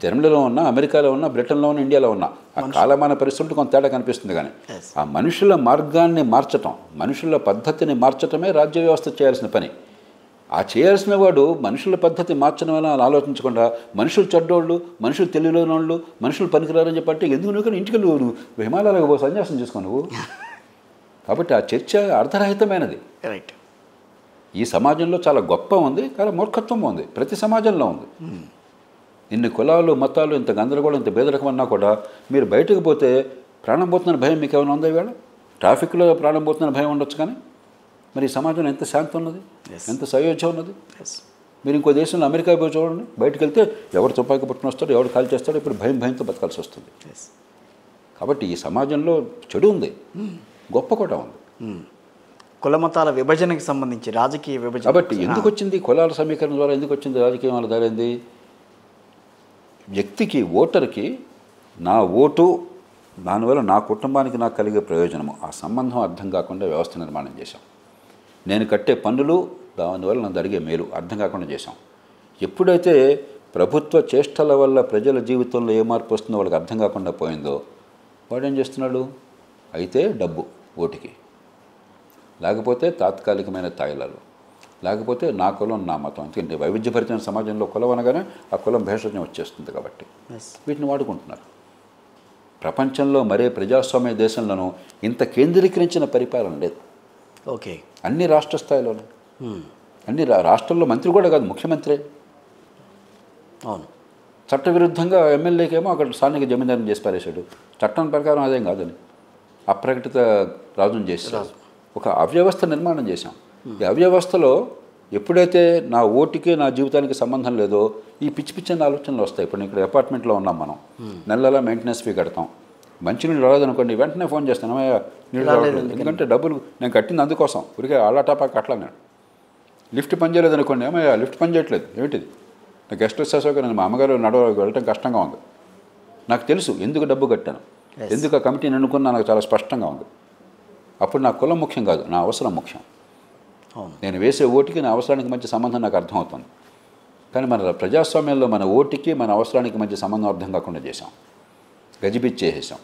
జర్మనీలో ఉన్నా, అమెరికాలో ఉన్నా, బ్రిటన్లో ఉన్నా, ఇండియాలో ఉన్నా ఆ కాలమాన పరిస్థితులు కొంత తేడా కనిపిస్తుంది. కానీ ఆ మనుషుల మార్గాన్ని మార్చటం, మనుషుల పద్ధతిని మార్చటమే రాజ్య వ్యవస్థ చేయాల్సిన పని. ఆ చేయాల్సిన వాడు మనుషుల పద్ధతి మార్చడం వల్ల ఆలోచించకుండా మనుషులు చెడ్డోళ్ళు, మనుషులు తెలియలేని వాళ్ళు, మనుషులు పనికిరారని చెప్పంటే ఎందుకు నువ్వు ఇంటికి నువ్వు హిమాలయాలకు సన్యాసం చేసుకో నువ్వు. కాబట్టి ఆ చర్చ అర్ధరహితమైనది. రైట్. ఈ సమాజంలో చాలా గొప్ప ఉంది, చాలా మూర్ఖత్వం ఉంది. ప్రతి సమాజంలో ఉంది. ఇన్ని కులాలు, మతాలు, ఇంత గందరగోళం, ఇంత భేదరకం అన్నా కూడా మీరు బయటకు పోతే ప్రాణం పోతుందని భయం మీకు ఏమైనా ఉందా? ఇవాళ ట్రాఫిక్లో ప్రాణం పోతుందని భయం ఉండొచ్చు, కానీ మరి ఈ సమాజంలో ఎంత శాంతి ఉన్నది, ఎంత సయోధ్య ఉన్నది. మీరు ఇంకో దేశంలో అమెరికా పోయి చూడండి, బయటకు వెళ్తే ఎవరు తుపాకి పట్టుకుని వస్తాడో, ఎవరు కాల్ చేస్తాడో, ఇప్పుడు భయంతో బతకాల్సి వస్తుంది. కాబట్టి ఈ సమాజంలో చెడు ఉంది, గొప్ప కూడా ఉంది. కుల మతాల విభజనకి సంబంధించి రాజకీయ విభజన. కాబట్టి ఎందుకు వచ్చింది కులాల సమీకరణ ద్వారా? ఎందుకు వచ్చింది రాజకీయం వల్ల దారైంది? వ్యక్తికి, ఓటర్కి నా ఓటు, దానివల్ల నా కుటుంబానికి నాకు కలిగే ప్రయోజనము, ఆ సంబంధం అర్థం కాకుండా వ్యవస్థ నిర్మాణం చేశాం. నేను కట్టే పన్నులు, దానివల్ల నాకు జరిగే మేలు అర్థం కాకుండా చేశాం. ఎప్పుడైతే ప్రభుత్వ చేష్టల వల్ల ప్రజల జీవితంలో ఏ మార్పు వస్తుందో వాళ్ళకి అర్థం కాకుండా పోయిందో, వాడు ఏం చేస్తున్నాడు? అయితే డబ్బు ఓటుకి, లేకపోతే తాత్కాలికమైన తాయిలాలు, లేకపోతే నా కులం నా మతం. ఎందుకంటే వైవిధ్యభరితమైన సమాజంలో కులం అనగానే ఆ కులం భేషజం వచ్చేస్తుంది. కాబట్టి వీటిని వాడుకుంటున్నారు. ప్రపంచంలో మరే ప్రజాస్వామ్య దేశంలోనూ ఇంత కేంద్రీకరించిన పరిపాలన లేదు. ఓకే. అన్ని రాష్ట్ర స్థాయిలోనే, అన్ని రాష్ట్రాల్లో మంత్రి కూడా కాదు, ముఖ్యమంత్రి. అవును. చట్టవిరుద్ధంగా ఎమ్మెల్యేకేమో అక్కడ స్థానిక జమీందారుని చేసి పారేశాడు. చట్టం ప్రకారం అదేం కాదని అప్రకటిత రాజుని చేశారు. ఒక అవ్యవస్థ నిర్మాణం చేశాం. ఈ అవ్యవస్థలో ఎప్పుడైతే నా ఓటుకి నా జీవితానికి సంబంధం లేదో ఈ పిచ్చి పిచ్చిన ఆలోచనలు వస్తాయి. ఇప్పుడు ఇక్కడ అపార్ట్మెంట్లో ఉన్నాం మనం, నెలలా మెయింటెనెన్స్ ఫీ కడతాం. మంచినీళ్ళు రాలేదనుకోండి, వెంటనే ఫోన్ చేస్తాను, నీళ్ళు రాలేదు. ఎందుకంటే డబ్బులు నేను కట్టింది అందుకోసం, ఊరికే ఆలాటాపా కట్టలా. నేను లిఫ్ట్ పని చేయలేదనుకోండి, లిఫ్ట్ పని చేయట్లేదు, ఏమిటిది? నా గెస్ట్ హౌస్ నేను మా అమ్మగారు వెళ్ళటం కష్టంగా ఉంది. నాకు తెలుసు ఎందుకు డబ్బు కట్టాను, ఎందుకు ఆ కమిటీని ఎన్నుకున్నా నాకు చాలా స్పష్టంగా ఉంది. అప్పుడు నా కులం ముఖ్యం కాదు, నా అవసరం ముఖ్యం. నేను వేసే ఓటుకి నా అవసరానికి మధ్య సంబంధం నాకు అర్థమవుతుంది. కానీ మన ప్రజాస్వామ్యంలో మన ఓటుకి మన అవసరానికి మధ్య సంబంధం అర్థం కాకుండా చేశాం, గజిబిచ్చి చేసేసాం.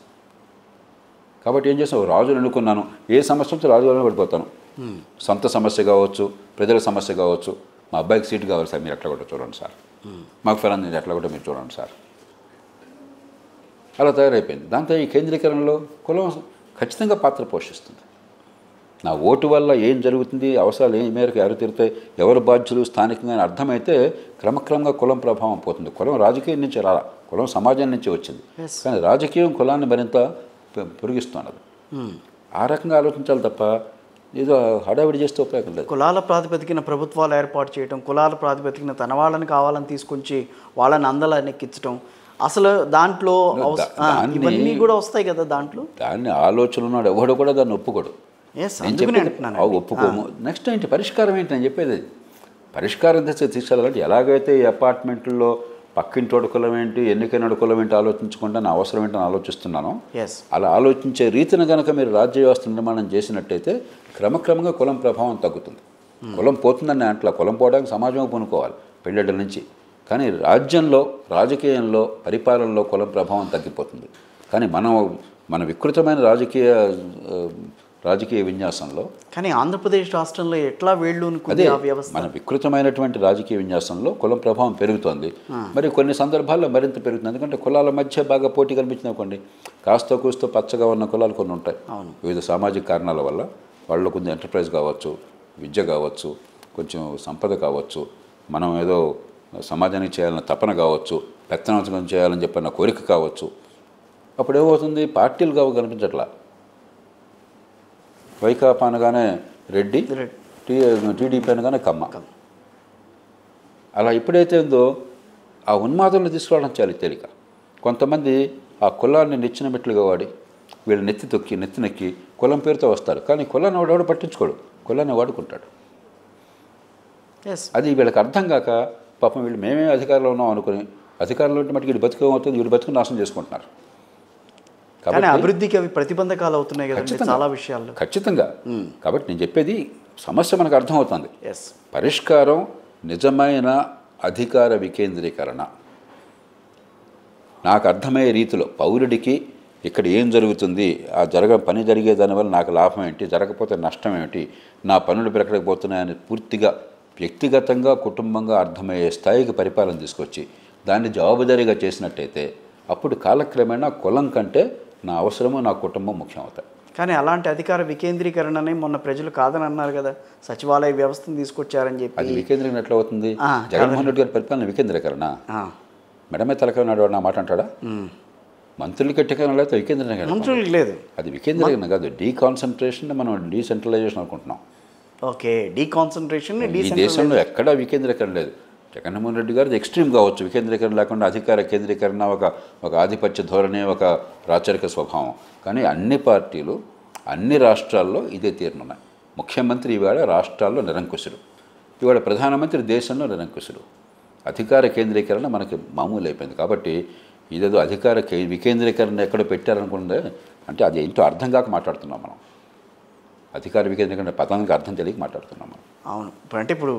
కాబట్టి ఏం చేసాం? రాజులు ఎన్నుకున్నాను, ఏ సమస్యతో రాజులను పడిపోతాను. సొంత సమస్య కావచ్చు, ప్రజల సమస్య కావచ్చు. మా అబ్బాయికి సీటు కావాలి సార్, మీరు ఎట్లా కూడా చూడండి సార్, మాకు ఫలానా మీరు ఎట్లా కూడా మీరు చూడండి సార్. అలా తయారైపోయింది. దాంతో ఈ కేంద్రీకరణలో కులం ఖచ్చితంగా పాత్ర పోషిస్తుంది. నా ఓటు వల్ల ఏం జరుగుతుంది, అవసరాలు ఏ మేరకు ఎవరు తీరుతాయి, ఎవరు బాధ్యులు స్థానికంగా అర్థమైతే క్రమక్రమంగా కులం ప్రభావం పోతుంది. కులం రాజకీయం నుంచి రాలా, కులం సమాజం నుంచి వచ్చింది. కానీ రాజకీయం కులాన్ని మరింత పొరిగిస్తున్నది. ఆ రకంగా ఆలోచించాలి తప్ప ఏదో హడావిడి చేస్తే ఉపయోగం లేదు. కులాల ప్రాతిపదికన ప్రభుత్వాలు ఏర్పాటు చేయడం, కులాల ప్రాతిపదికన తన వాళ్ళని కావాలని తీసుకొచ్చి వాళ్ళని అందలా నెక్కించడం, అసలు దాంట్లో ఇవన్నీ కూడా వస్తాయి కదా. దాన్ని ఆలోచన ఎవడు కూడా దాన్ని ఒప్పుకోడు. ఒప్పుకోము. నెక్స్ట్ ఏంటి పరిష్కారం ఏంటి నేను చెప్పేది? పరిష్కారం తెచ్చే తీసుకెళ్ళాలంటే ఎలాగైతే ఈ అపార్ట్మెంట్లో పక్కింటి కులం ఏంటి, ఎన్నికైన కులం ఏంటి ఆలోచించకుండా నా అవసరం ఏంటని ఆలోచిస్తున్నాను. అలా ఆలోచించే రీతిని కనుక మీరు రాజ్య వ్యవస్థ నిర్మాణం చేసినట్టయితే క్రమక్రమంగా కులం ప్రభావం తగ్గుతుంది. కులం పోతుందని అట్లా, కులం పోవడానికి సమాజం పూనుకోవాలి పెళ్ళిళ్ళ నుంచి. కానీ రాజ్యంలో, రాజకీయంలో, పరిపాలనలో కులం ప్రభావం తగ్గిపోతుంది. కానీ మన వికృతమైన రాజకీయ విన్యాసంలో, కానీ ఆంధ్రప్రదేశ్ రాష్ట్రంలో ఎట్లా మన వికృతమైనటువంటి రాజకీయ విన్యాసంలో కులం ప్రభావం పెరుగుతోంది. మరి కొన్ని సందర్భాల్లో మరింత పెరుగుతుంది. ఎందుకంటే కులాల మధ్య బాగా పోటీ కనిపించింది అనుకోండి, కాస్త కూస్తో పచ్చగా ఉన్న కులాలు కొన్ని ఉంటాయి. వివిధ సామాజిక కారణాల వల్ల వాళ్ళు కొంచెం ఎంటర్ప్రైజ్ కావచ్చు, విద్య కావచ్చు, కొంచెం సంపద కావచ్చు, మనం ఏదో సమాజానికి చేయాలన్న తపన కావచ్చు, పెత్తనం చేయాలని చెప్పిన కోరిక కావచ్చు. అప్పుడు ఏమవుతుంది? పార్టీలు కనిపించట్లా. వైకాపా అనగానే రెడ్డి, టీడీపీ అనగానే కమ్మ. అలా ఎప్పుడైతే ఉందో ఆ ఉన్మాదంలో తీసుకురావడం చాలా తేలిక. కొంతమంది ఆ కులాన్ని నెచ్చిన మెట్లుగా వాడి వీళ్ళు నెత్తి తొక్కి నెత్తి నెక్కి కులం పేరుతో వస్తారు, కానీ కులాన్ని వాడు పట్టించుకోడు, కులాన్ని వాడుకుంటాడు. అది వీళ్ళకి అర్థం కాక పాపం వీళ్ళు మేమే అధికారంలో ఉన్నాం అనుకుని అధికారంలో ఉంటే మటుకు వీడు బతుకమవుతుంది, వీడు బతుకుని నాశనం చేసుకుంటున్నారు. కాబట్టి అభివృద్ధికి అవి ప్రతిబంధకాలు అవుతున్నాయి కదా చాలా విషయాల్లో. ఖచ్చితంగా. కాబట్టి నేను చెప్పేది సమస్య మనకు అర్థమవుతుంది. పరిష్కారం నిజమైన అధికార వికేంద్రీకరణ. నాకు అర్థమయ్యే రీతిలో పౌరుడికి ఇక్కడ ఏం జరుగుతుంది, ఆ పని జరిగే దానివల్ల నాకు లాభం ఏంటి, జరగకపోతే నష్టం ఏమిటి, నా పనులు పెరగకపోతున్నాయని పూర్తిగా వ్యక్తిగతంగా కుటుంబంగా అర్థమయ్యే స్థాయికి పరిపాలన తీసుకొచ్చి దాన్ని జవాబుదారీగా చేసినట్టయితే అప్పుడు కాలక్రమేణా కులం కంటే నా అవసరము నా కుటుంబం ముఖ్యం అవుతాయి. కానీ అలాంటి అధికార వికేంద్రీకరణని మొన్న ప్రజలు కాదని అన్నారు కదా, సచివాలయ వ్యవస్థను తీసుకొచ్చారని చెప్పి. అది వికేంద్రీకరణ ఎట్లా అవుతుంది? జగన్మోహన్ రెడ్డి గారి పరిపాలన వికేంద్రీకరణ. మెడమే తలకాయ నాడు నా మాట అంటాడా? మంత్రులకి ఎట్టకైనా లేకపోతే వికేంద్రీకరణ. మంత్రులకి లేదు, అది వికేంద్రీకరణ కాదు, డీకాన్సన్ట్రేషన్. మనం డీసెంట్రలైజేషన్ అనుకుంటున్నాం. ఓకే, డీకాన్సన్ట్రేషన్. ఈ దేశంలో ఎక్కడా వికేంద్రీకరణ లేదు. జగన్మోహన్ రెడ్డి గారిది ఎక్స్ట్రీమ్ కావచ్చు, వికేంద్రీకరణ లేకుండా అధికార కేంద్రీకరణ, ఒక ఆధిపత్య ధోరణి, ఒక రాచరిక స్వభావం. కానీ అన్ని పార్టీలు అన్ని రాష్ట్రాల్లో ఇదే తీరునున్నాయి. ముఖ్యమంత్రి ఇవాళ రాష్ట్రాల్లో నిరంకుశుడు, ఇవాళ ప్రధానమంత్రి దేశంలో నిరంకుశుడు. అధికార కేంద్రీకరణ మనకి మామూలు అయిపోయింది. కాబట్టి ఇదేదో అధికార వికేంద్రీకరణ ఎక్కడ పెట్టారనుకుంటే అంటే అది ఏంటో అర్థం కాక మాట్లాడుతున్నాం మనం. అధికార వికేంద్రీకరణ పదానికి అర్థం తెలియక మాట్లాడుతున్నాం మనం. అవును. అంటే ఇప్పుడు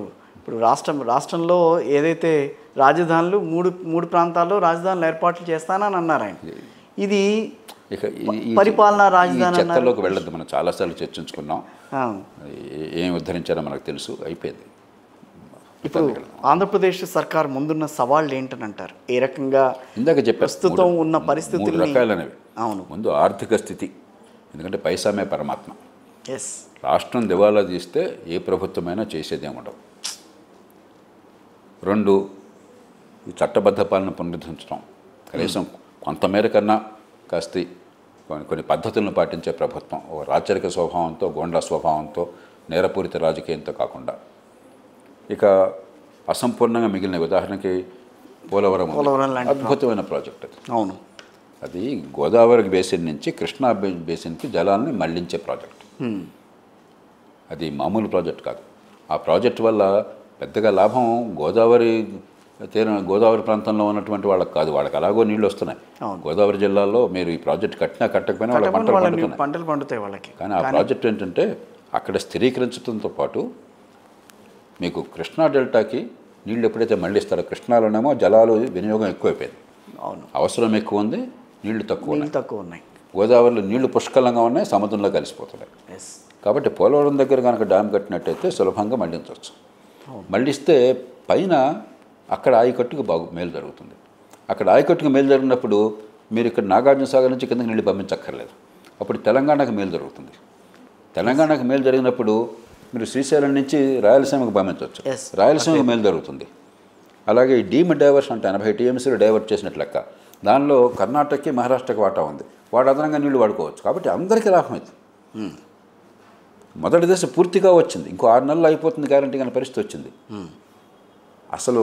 రాష్ట్రంలో ఏదైతే రాజధానులు మూడు ప్రాంతాల్లో రాజధానులు ఏర్పాట్లు చేస్తానని అన్నారు ఆయన. ఇది ఇక పరిపాలనా రాజధాని చట్టంలోకి వెళ్ళొద్దు. మనం చాలాసార్లు చర్చించుకున్నాం, ఏం ఉద్ధరించారో మనకు తెలుసు, అయిపోయింది. ఇప్పుడు ఆంధ్రప్రదేశ్ సర్కార్ ముందున్న సవాళ్ళు ఏంటని అంటారు? ఏ రకంగా ఇందాక చెప్పారు, ప్రస్తుతం ఉన్న పరిస్థితులు రకాలనేవి. అవును, ముందు ఆర్థిక స్థితి, ఎందుకంటే పైసామే పరమాత్మ. రాష్ట్రం దివాలా తీస్తే ఏ ప్రభుత్వమైనా చేసేదేముండవు. 2, ఈ చట్టబద్ధ పాలన పునరుద్ధరించడం, కనీసం కొంతమేర కన్నా కాస్త కొన్ని పద్ధతులను పాటించే ప్రభుత్వం, ఓ రాచరిక స్వభావంతో, గోండా స్వభావంతో, నేరపూరిత రాజకీయంతో కాకుండా. ఇక అసంపూర్ణంగా మిగిలిన, ఉదాహరణకి పోలవరం అద్భుతమైన ప్రాజెక్ట్ అది. అవును, అది గోదావరి బేసిన్ నుంచి కృష్ణా బేసిన్కి జలాన్ని మళ్లించే ప్రాజెక్ట్. అది మామూలు ప్రాజెక్ట్ కాదు. ఆ ప్రాజెక్ట్ వల్ల పెద్దగా లాభం గోదావరి ప్రాంతంలో ఉన్నటువంటి వాళ్ళకి కాదు, వాళ్ళకి అలాగో నీళ్ళు వస్తున్నాయి. గోదావరి జిల్లాలో మీరు ఈ ప్రాజెక్ట్ కట్టినా కట్టకపోయినా వాళ్ళ పంటలు పండుతాయి వాళ్ళకి. కానీ ఆ ప్రాజెక్ట్ ఏంటంటే అక్కడ స్థిరీకరించడంతో పాటు మీకు కృష్ణా డెల్టాకి నీళ్ళు ఎప్పుడైతే మళ్ళిస్తారో, కృష్ణాలోనేమో జలాలు వినియోగం ఎక్కువైపోయింది, అవసరం ఎక్కువ ఉంది, నీళ్లు తక్కువ ఉన్నాయి. గోదావరిలో నీళ్లు పుష్కలంగా ఉన్నాయి, సముద్రంలో కలిసిపోతున్నాయి. కాబట్టి పోలవరం దగ్గర కనుక డ్యామ్ కట్టినట్టయితే సులభంగా మళ్లించవచ్చు. మళ్ళిస్తే పైన అక్కడ ఆయకట్టుకు మేలు జరుగుతుంది. అక్కడ ఆయకట్టుకు మేలు జరిగినప్పుడు మీరు ఇక్కడ నాగార్జున సాగర్ నుంచి కిందకి నీళ్ళు పంపించక్కర్లేదు. అప్పుడు తెలంగాణకు మేలు జరుగుతుంది. తెలంగాణకు మేలు జరిగినప్పుడు మీరు శ్రీశైలం నుంచి రాయలసీమకు పంపించవచ్చు, రాయలసీమకు మేలు జరుగుతుంది. అలాగే ఈ డీమ్ డైవర్షన్ అంటే 80 టీఎంసీలు డైవర్ట్ చేసినట్లు లెక్క. దానిలో కర్ణాటకకి మహారాష్ట్రకి వాటా ఉంది, వాడు అదనంగా నీళ్లు వాడుకోవచ్చు. కాబట్టి అందరికీ లాభం అవుతుంది. మొదటి దశ పూర్తిగా వచ్చింది, ఇంకో 6 నెలలు అయిపోతుంది గ్యారంటీ కానీ పరిస్థితి వచ్చింది. అసలు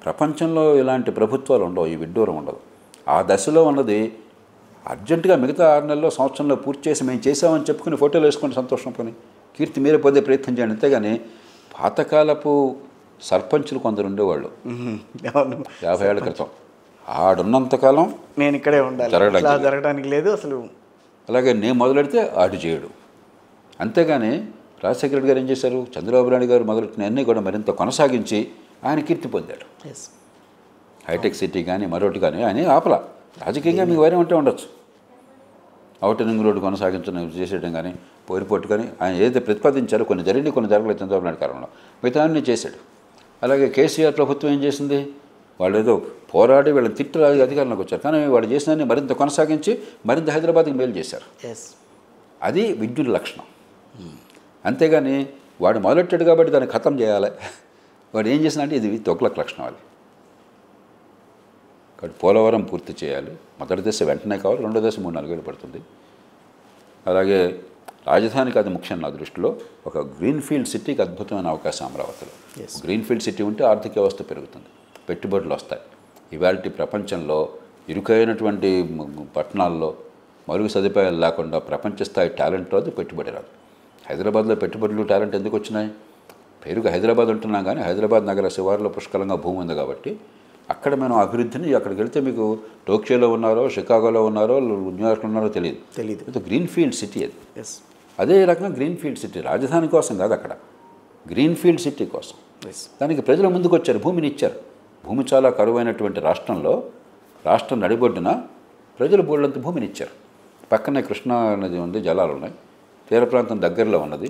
ప్రపంచంలో ఇలాంటి ప్రభుత్వాలు ఉండవు, ఈ విడ్డూరం ఉండదు. ఆ దశలో ఉన్నది అర్జెంటుగా మిగతా 6 నెలల్లో సంవత్సరంలో పూర్తి చేసి మేము చేసామని చెప్పుకుని ఫోటోలు వేసుకొని సంతోషం పని కీర్తి మీరే పొందే ప్రయత్నం చేయండి. అంతేగాని పాతకాలపు సర్పంచులు కొందరు ఉండేవాళ్ళు 50 ఏళ్ల క్రితం, ఆడున్నంతకాలం నేను ఇక్కడే ఉండాలి, జరగడానికి లేదు అసలు. అలాగే నేను మొదలెడితే ఆడు చేయడు. అంతేగాని రాజశేఖర రెడ్డి గారు ఏం చేశారు, చంద్రబాబు నాయుడు గారు మొదలెట్టిన అన్నీ కూడా మరింత కొనసాగించి ఆయన కీర్తి పొందాడు. హైటెక్ సిటీ కానీ మరొకటి కానీ ఆయన ఆపల. రాజకీయంగా మీకు వైరం ఉంటే ఉండొచ్చు, ఔటర్ రింగ్ రోడ్డు కొనసాగించడం చేసేయడం కానీ పోరిపోటు కానీ ఆయన ఏదైతే ప్రతిపాదించారో కొన్ని జరిగి కొన్ని జరగలేదు చంద్రబాబు నాయుడు కాలంలో, మిగతా అన్నీ చేశాడు. అలాగే కేసీఆర్ ప్రభుత్వం ఏం చేసింది, వాళ్ళు ఏదో పోరాడి వీళ్ళని తిట్టు అధికారంలోకి వచ్చారు, కానీ వాళ్ళు చేసినన్ని మరింత కొనసాగించి మరింత హైదరాబాద్కి మేలు చేశారు. అది విద్యుత్ లక్షణం. అంతేగాని వాడు మొదలెట్టాడు కాబట్టి దాన్ని ఖతం చేయాలి, వాడు ఏం చేసినా అంటే ఇది తొక్లక్ లక్షణం. అది కాబట్టి పోలవరం పూర్తి చేయాలి. మొదటి దశ వెంటనే కావాలి, రెండో దశ 3-4 ఏళ్ళు పడుతుంది. అలాగే రాజధానికి అది ముఖ్యం నా దృష్టిలో. ఒక గ్రీన్ఫీల్డ్ సిటీకి అద్భుతమైన అవకాశం అమరావతిలో. గ్రీన్ఫీల్డ్ సిటీ ఉంటే ఆర్థిక వ్యవస్థ పెరుగుతుంది, పెట్టుబడులు వస్తాయి. ఇవాళ ప్రపంచంలో ఇరుకైనటువంటి పట్టణాల్లో మరుగు సదుపాయాలు లేకుండా ప్రపంచ స్థాయి టాలెంట్ రాదు, పెట్టుబడి రాదు. హైదరాబాద్లో పెట్టుబడులు టాలెంట్ ఎందుకు వచ్చినాయి? పేరుగా హైదరాబాద్ ఉంటున్నాం, కానీ హైదరాబాద్ నగర శివారులో పుష్కలంగా భూమి ఉంది కాబట్టి అక్కడ మనం అభివృద్ధిని, అక్కడికి వెళ్తే మీకు టోక్యోలో ఉన్నారో, షికాగోలో ఉన్నారో, న్యూయార్క్లో ఉన్నారో తెలియదు. ఇది గ్రీన్ఫీల్డ్ సిటీ అది. అదే రకంగా గ్రీన్ఫీల్డ్ సిటీ రాజధాని కోసం కాదు, అక్కడ గ్రీన్ఫీల్డ్ సిటీ కోసం. దానికి ప్రజలు ముందుకు వచ్చారు, భూమిని ఇచ్చారు. భూమి చాలా కరువైనటువంటి రాష్ట్రంలో, రాష్ట్రం నడిబొడ్డున ప్రజలు బోళ్ళంత భూమిని ఇచ్చారు. పక్కనే కృష్ణా నది ఉంది, జలాలు ఉన్నాయి, తీర ప్రాంతం దగ్గరలో ఉన్నది.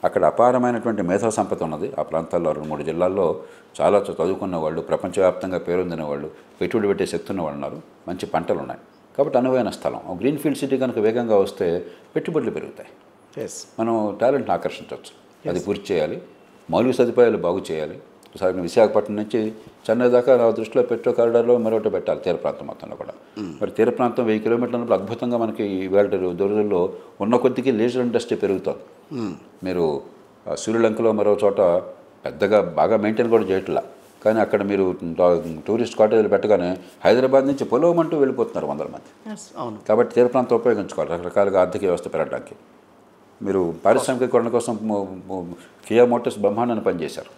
అక్కడ అపారమైనటువంటి మేధా సంపద ఉన్నది. ఆ ప్రాంతాల్లో 2-3 జిల్లాల్లో చాలా చదువుకున్న వాళ్ళు, ప్రపంచవ్యాప్తంగా పేరొందిన వాళ్ళు, పెట్టుబడి పెట్టే శక్తి ఉన్న వాళ్ళు ఉన్నారు. మంచి పంటలు ఉన్నాయి. కాబట్టి అనువైన స్థలం. గ్రీన్ఫీల్డ్ సిటీ కనుక వేగంగా వస్తే పెట్టుబడులు పెరుగుతాయి. మనం టాలెంట్ని ఆకర్షించవచ్చు. అది పూర్తి చేయాలి. మౌలిక సదుపాయాలు బాగు చేయాలి. ఉదాహరణ విశాఖపట్నం నుంచి చెన్నై దాకా నా దృష్టిలో పెట్రో కారిడార్లో మరొకటి పెట్టాలి, తీర ప్రాంతం మొత్తంలో కూడా. మరి తీర ప్రాంతం 1000 కిలోమీటర్ల అద్భుతంగా మనకి ఇవాళ రోజుల్లో ఉన్న కొద్దికి లీజర్ ఇండస్ట్రీ పెరుగుతుంది. మీరు శ్రీలంకలో మరో చోట పెద్దగా బాగా మెయింటైన్ కూడా చేయట్లా, కానీ అక్కడ మీరు టూరిస్ట్ కాటేజీలు పెట్టగానే హైదరాబాద్ నుంచి పొలవమంటూ వెళ్ళిపోతున్నారు 100 మంది. కాబట్టి తీర ప్రాంతం ఉపయోగించుకోవాలి రకరకాలుగా ఆర్థిక వ్యవస్థ పెరగడానికి. మీరు పారిశ్రామికీకరణ కోసం కియా మోటార్స్ బ్రహ్మాండాన్ని పనిచేశారు.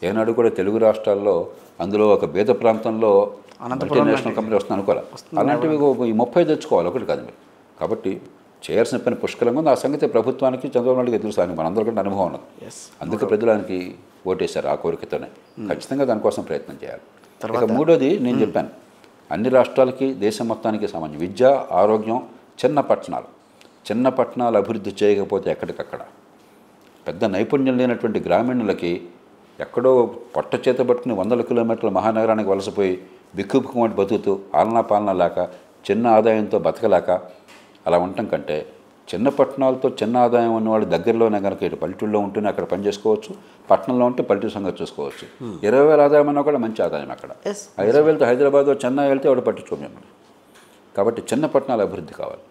ఏనాడు కూడా తెలుగు రాష్ట్రాల్లో, అందులో ఒక బీద ప్రాంతంలో మల్టీనేషనల్ కంపెనీ వస్తుంది అనుకోవాలి. అలాంటివి ఈ 30 తెచ్చుకోవాలి, ఒకటి కాదు మీరు. కాబట్టి చేయాల్సిన పని పుష్కలంగా ఉంది. ఆ సంగతి ప్రభుత్వానికి, చంద్రబాబు నాయుడుకి తెలుసు, ఆయనకి మనందరికంటే అనుభవం ఉన్నది. అందుకే ప్రజలానికి ఓటేశారు ఆ కోరికతోనే. ఖచ్చితంగా దానికోసం ప్రయత్నం చేయాలి. ఇక మూడోది నేను చెప్పాను, అన్ని రాష్ట్రాలకి, దేశం మొత్తానికి సంబంధించి విద్య, ఆరోగ్యం, చిన్న పట్టణాలు అభివృద్ధి చేయకపోతే ఎక్కడికక్కడ పెద్ద నైపుణ్యం లేనటువంటి గ్రామీణులకి ఎక్కడో పొట్ట చేత పట్టుకుని 100 కిలోమీటర్ల మహానగరానికి వలసపోయి బిక్కుబుక్కుమంటి బతుకుతూ పాలన లేక, చిన్న ఆదాయంతో బతకలేక అలా ఉండటం కంటే చిన్న పట్టణాలతో చిన్న ఆదాయం ఉన్నవాళ్ళు దగ్గరలోనే కనుక ఇటు పల్లెటూళ్ళలో ఉంటేనే అక్కడ పని చేసుకోవచ్చు, పట్టణంలో ఉంటే పల్లెటూరు సంగతి చూసుకోవచ్చు. 20,000 ఆదాయం అన్నా కూడా మంచి ఆదాయం అక్కడ. ఆ 20,000తో హైదరాబాద్, చెన్నై వెళ్తే వాడు పట్టించుకోమని. కాబట్టి చిన్న పట్టణాల అభివృద్ధి కావాలి.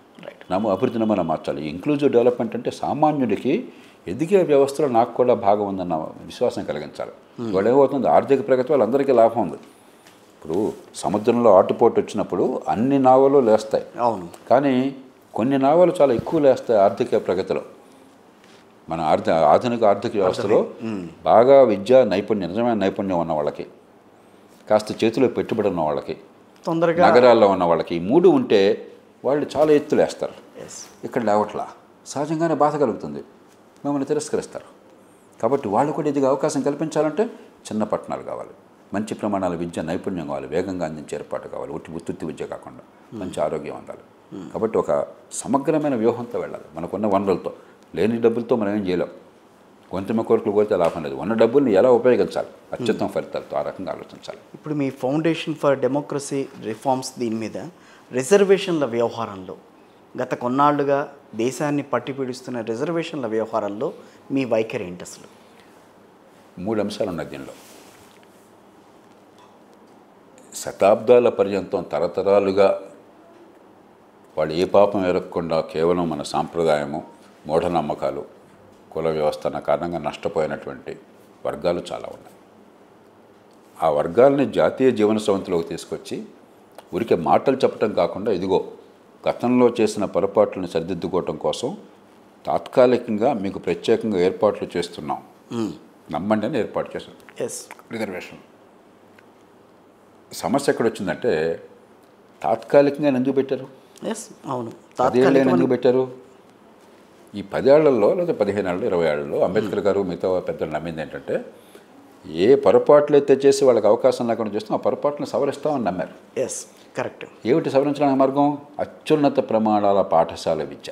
అభివృద్ధిని మనం మార్చాలి. ఇంక్లూజివ్ డెవలప్మెంట్ అంటే సామాన్యుడికి ఎదిగే వ్యవస్థలో నాకు కూడా భాగం ఉందన్న విశ్వాసం కలిగించాలి. వాళ్ళు ఏమవుతుంది, ఆర్థిక ప్రగతి వాళ్ళందరికీ లాభం ఉంది. ఇప్పుడు సముద్రంలో ఆటుపోటు వచ్చినప్పుడు అన్ని నావలు లేస్తాయి, కానీ కొన్ని నావలు చాలా ఎక్కువ లేస్తాయి ఆర్థిక ప్రగతిలో. మన ఆధునిక ఆర్థిక వ్యవస్థలో బాగా విద్య నైపుణ్యం, నిజమైన నైపుణ్యం ఉన్న వాళ్ళకి, కాస్త చేతిలో పెట్టుబడి ఉన్న వాళ్ళకి, తొందరగా నగరాల్లో ఉన్న వాళ్ళకి, ఈ 3 ఉంటే వాళ్ళు చాలా ఎత్తులు వేస్తారు. ఇక్కడ లేవట్లా, సహజంగానే బాధ కలుగుతుంది, మిమ్మల్ని తిరస్కరిస్తారు. కాబట్టి వాళ్ళు కూడా ఇది అవకాశం కల్పించాలంటే చిన్న పట్టణాలు కావాలి, మంచి ప్రమాణాల విద్య నైపుణ్యం కావాలి, వేగంగా అందించే ఏర్పాటు కావాలి, ఉత్తుత్తి విద్య కాకుండా మంచి ఆరోగ్యం ఉండాలి. కాబట్టి ఒక సమగ్రమైన వ్యూహంతో వెళ్ళాలి. మనకున్న వనరులతో, లేని డబ్బులతో మనం ఏం చేయలేం. కొంచెం కోరికలు కోరితే లాభం లేదు. ఉన్న డబ్బుల్ని ఎలా ఉపయోగించాలి, అత్యుత్తమ ఫలితాలతో, ఆ రకంగా ఆలోచించాలి. ఇప్పుడు మీ ఫౌండేషన్ ఫర్ డెమోక్రసీ రిఫార్మ్స్ దీని మీద రిజర్వేషన్ల వ్యవహారంలో గత కొన్నాళ్లుగా దేశాన్ని పట్టి పీడిస్తున్న రిజర్వేషన్ల వ్యవహారంలో మీ వైఖరి ఏంటి అసలు? 3 అంశాలు ఉన్నాయి దీనిలో. శతాబ్దాల పర్యంతం తరతరాలుగా వాళ్ళు ఏ పాపం ఎరగకుండా కేవలం మన సాంప్రదాయము, మూఢనమ్మకాలు, కుల వ్యవస్థ కారణంగా నష్టపోయినటువంటి వర్గాలు చాలా ఉన్నాయి. ఆ వర్గాలని జాతీయ జీవన స్రవంతిలోకి తీసుకొచ్చి ఊరికే మాటలు చెప్పడం కాకుండా, ఇదిగో గతంలో చేసిన పొరపాట్లను సరిదిద్దుకోవటం కోసం తాత్కాలికంగా మీకు ప్రత్యేకంగా ఏర్పాట్లు చేస్తున్నాం, నమ్మండి అని ఏర్పాటు చేశాం రిజర్వేషన్. సమస్య ఎక్కడొచ్చిందంటే, తాత్కాలికంగా ఎందుకు పెట్టారు? అవును, 10 ఏళ్ళు ఎందుకు పెట్టారు? ఈ 10 ఏళ్లలో లేదా 15 ఏళ్ళు 20 ఏళ్లలో అంబేద్కర్ గారు మిగతా పెద్దలు నమ్మింది ఏంటంటే, ఏ పొరపాట్లు అయితే చేసి వాళ్ళకి అవకాశం లేకుండా చేస్తాం ఆ పొరపాట్లను సవరిస్తామని నమ్మారు. కరెక్ట్. ఏమిటి సవరించడానికి మార్గం? అత్యున్నత ప్రమాణాల పాఠశాల విద్య.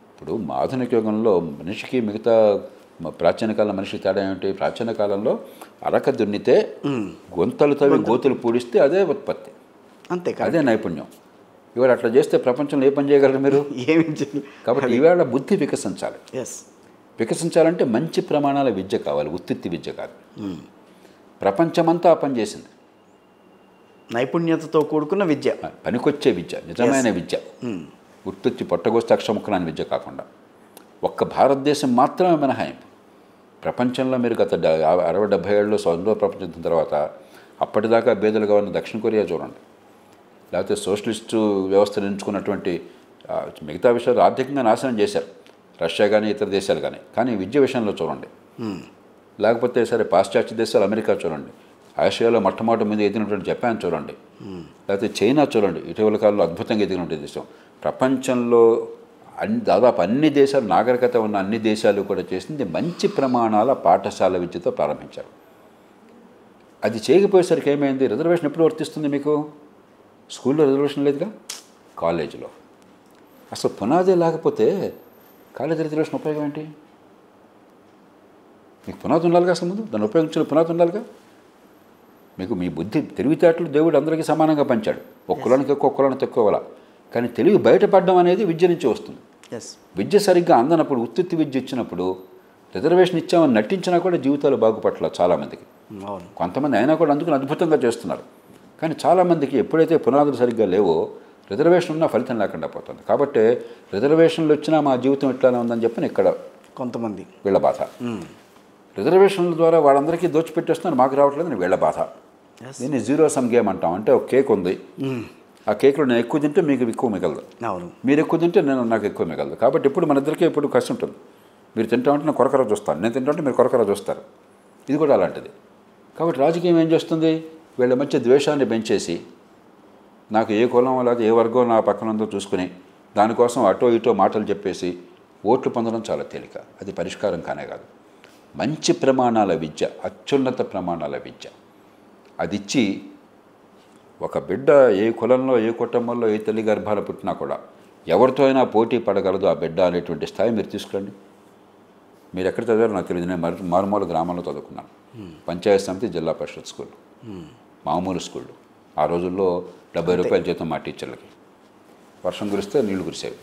ఇప్పుడు ఆధునిక యుగంలో మనిషికి మిగతా ప్రాచీన కాలం మనిషికి తేడా ఏమిటి? ప్రాచీన కాలంలో అరక దున్నితే గొంతలు తవ్వి గోతులు పూడిస్తే అదే ఉత్పత్తి, అంతే, అదే నైపుణ్యం. ఇవాళ అట్లా చేస్తే ప్రపంచంలో ఏ పని చేయగలరు మీరు? ఏమి. కాబట్టి ఇవాళ బుద్ధి వికసించాలి. వికసించాలంటే మంచి ప్రమాణాల విద్య కావాలి, ఉత్తిత్తి విద్య కాదు. ప్రపంచమంతా ఆ పని చేసింది. నైపుణ్యతతో కూడుకున్న విద్య, పనికొచ్చే విద్య, నిజమైన విద్య, ఉత్పత్తి పొట్టగోస్తే అక్షముఖరాని విద్య కాకుండా ఒక్క భారతదేశం మాత్రమే మినహాయింపు. ప్రపంచంలో మీరు గత 60-70 ఏళ్ళలో స్వతంత్ర ప్రపంచం తర్వాత అప్పటిదాకా బేదలుగా ఉన్న దక్షిణ కొరియా చూడండి, లేకపోతే సోషలిస్టు వ్యవస్థను ఎంచుకున్నటువంటి మిగతా విషయాలు ఆర్థికంగా నాశనం చేశారు రష్యా కానీ ఇతర దేశాలు కానీ విద్య విషయంలో చూడండి. లేకపోతే సరే పాశ్చాత్య దేశాలు అమెరికా చూడండి, ఆసియాలో మొట్టమొదటి మీద ఎదిగినటువంటి జపాన్ చూడండి, లేకపోతే చైనా చూడండి, ఇటీవల కాలంలో అద్భుతంగా ఎదిగినటువంటి దేశం. ప్రపంచంలో దాదాపు అన్ని దేశాలు, నాగరికత ఉన్న అన్ని దేశాలు కూడా చేసింది మంచి ప్రమాణాల పాఠశాల విద్యతో ప్రారంభించారు. అది చేయకపోయేసరికి ఏమైంది? రిజర్వేషన్ ఎప్పుడు వర్తిస్తుంది మీకు? స్కూల్లో రిజర్వేషన్ లేదుగా, కాలేజీలో. అసలు పునాది లేకపోతే కాలేజీ రిజర్వేషన్ ఉపయోగం ఏంటి? మీకు పునాది ఉండాలిగా, అసలు ముందు దాన్ని ఉపయోగించిన పునాది ఉండాలిగా. మీకు మీ బుద్ధి తెలివితేటలు దేవుడు అందరికీ సమానంగా పంచాడు, ఒక్కళ్ళకి ఎక్కువ ఒక్కళ్ళని తక్కువ. కానీ తెలివి బయటపడడం అనేది విద్య నుంచి వస్తుంది. విద్య సరిగ్గా అందనప్పుడు, ఉత్తుత్తి విద్య ఇచ్చినప్పుడు, రిజర్వేషన్ ఇచ్చామని నటించినా కూడా జీవితాలు బాగుపట్ల చాలామందికి. కొంతమంది అయినా కూడా అందుకని అద్భుతంగా చేస్తున్నారు. కానీ చాలామందికి ఎప్పుడైతే పునాదులు సరిగ్గా లేవో రిజర్వేషన్ ఉన్నా ఫలితం లేకుండా పోతుంది. కాబట్టి రిజర్వేషన్లు వచ్చినా మా జీవితం ఇట్లానే ఉందని చెప్పని ఇక్కడ కొంతమంది వీళ్ళ బాధ. రిజర్వేషన్ల ద్వారా వాళ్ళందరికీ దోచిపెట్టేస్తున్నారు, మాకు రావట్లేదని వీళ్ళ బాధ. దీన్ని జీరో సమ్ గేమ్ అంటాం. అంటే ఒక కేక్ ఉంది, ఆ కేక్లో నేను ఎక్కువ తింటే మీకు ఎక్కువ మిగలదు, మీరు ఎక్కువ తింటే నాకు ఎక్కువ మిగలదు. కాబట్టి ఇప్పుడు మన ఇద్దరికీ ఎప్పుడు కష్టం ఉంటుంది. మీరు తింటామంటే నేను కొరకరా చూస్తాను, నేను తింటామంటే మీరు కొరకరా చూస్తారు. ఇది కూడా అలాంటిది. కాబట్టి రాజకీయం ఏం చేస్తుంది? వీళ్ళ మధ్య ద్వేషాన్ని పెంచేసి, నాకు ఏ కులం లేదా ఏ వర్గం నా పక్కనందో చూసుకుని దానికోసం అటో ఇటో మాటలు చెప్పేసి ఓట్లు పొందడం చాలా తేలిక. అది పరిష్కారం కానే కాదు. మంచి ప్రమాణాల విద్య, అత్యున్నత ప్రమాణాల విద్య అది ఇచ్చి, ఒక బిడ్డ ఏ కులంలో, ఏ కుటుంబంలో, ఏ తల్లి గర్భాలు పుట్టినా కూడా ఎవరితో అయినా పోటీ పడగలదు ఆ బిడ్డ అనేటువంటి స్థాయి మీరు తీసుకురండి. మీరు ఎక్కడ చదివారో నాకు తెలియదు. నేను మారుమూల గ్రామంలో చదువుకున్నాను. పంచాయతీ సమితి, జిల్లా పరిషత్ స్కూల్, మామూలు స్కూళ్ళు. ఆ రోజుల్లో 70 రూపాయల జీతం మా టీచర్లకి. వర్షం కురిస్తే నీళ్లు కురిసేవి.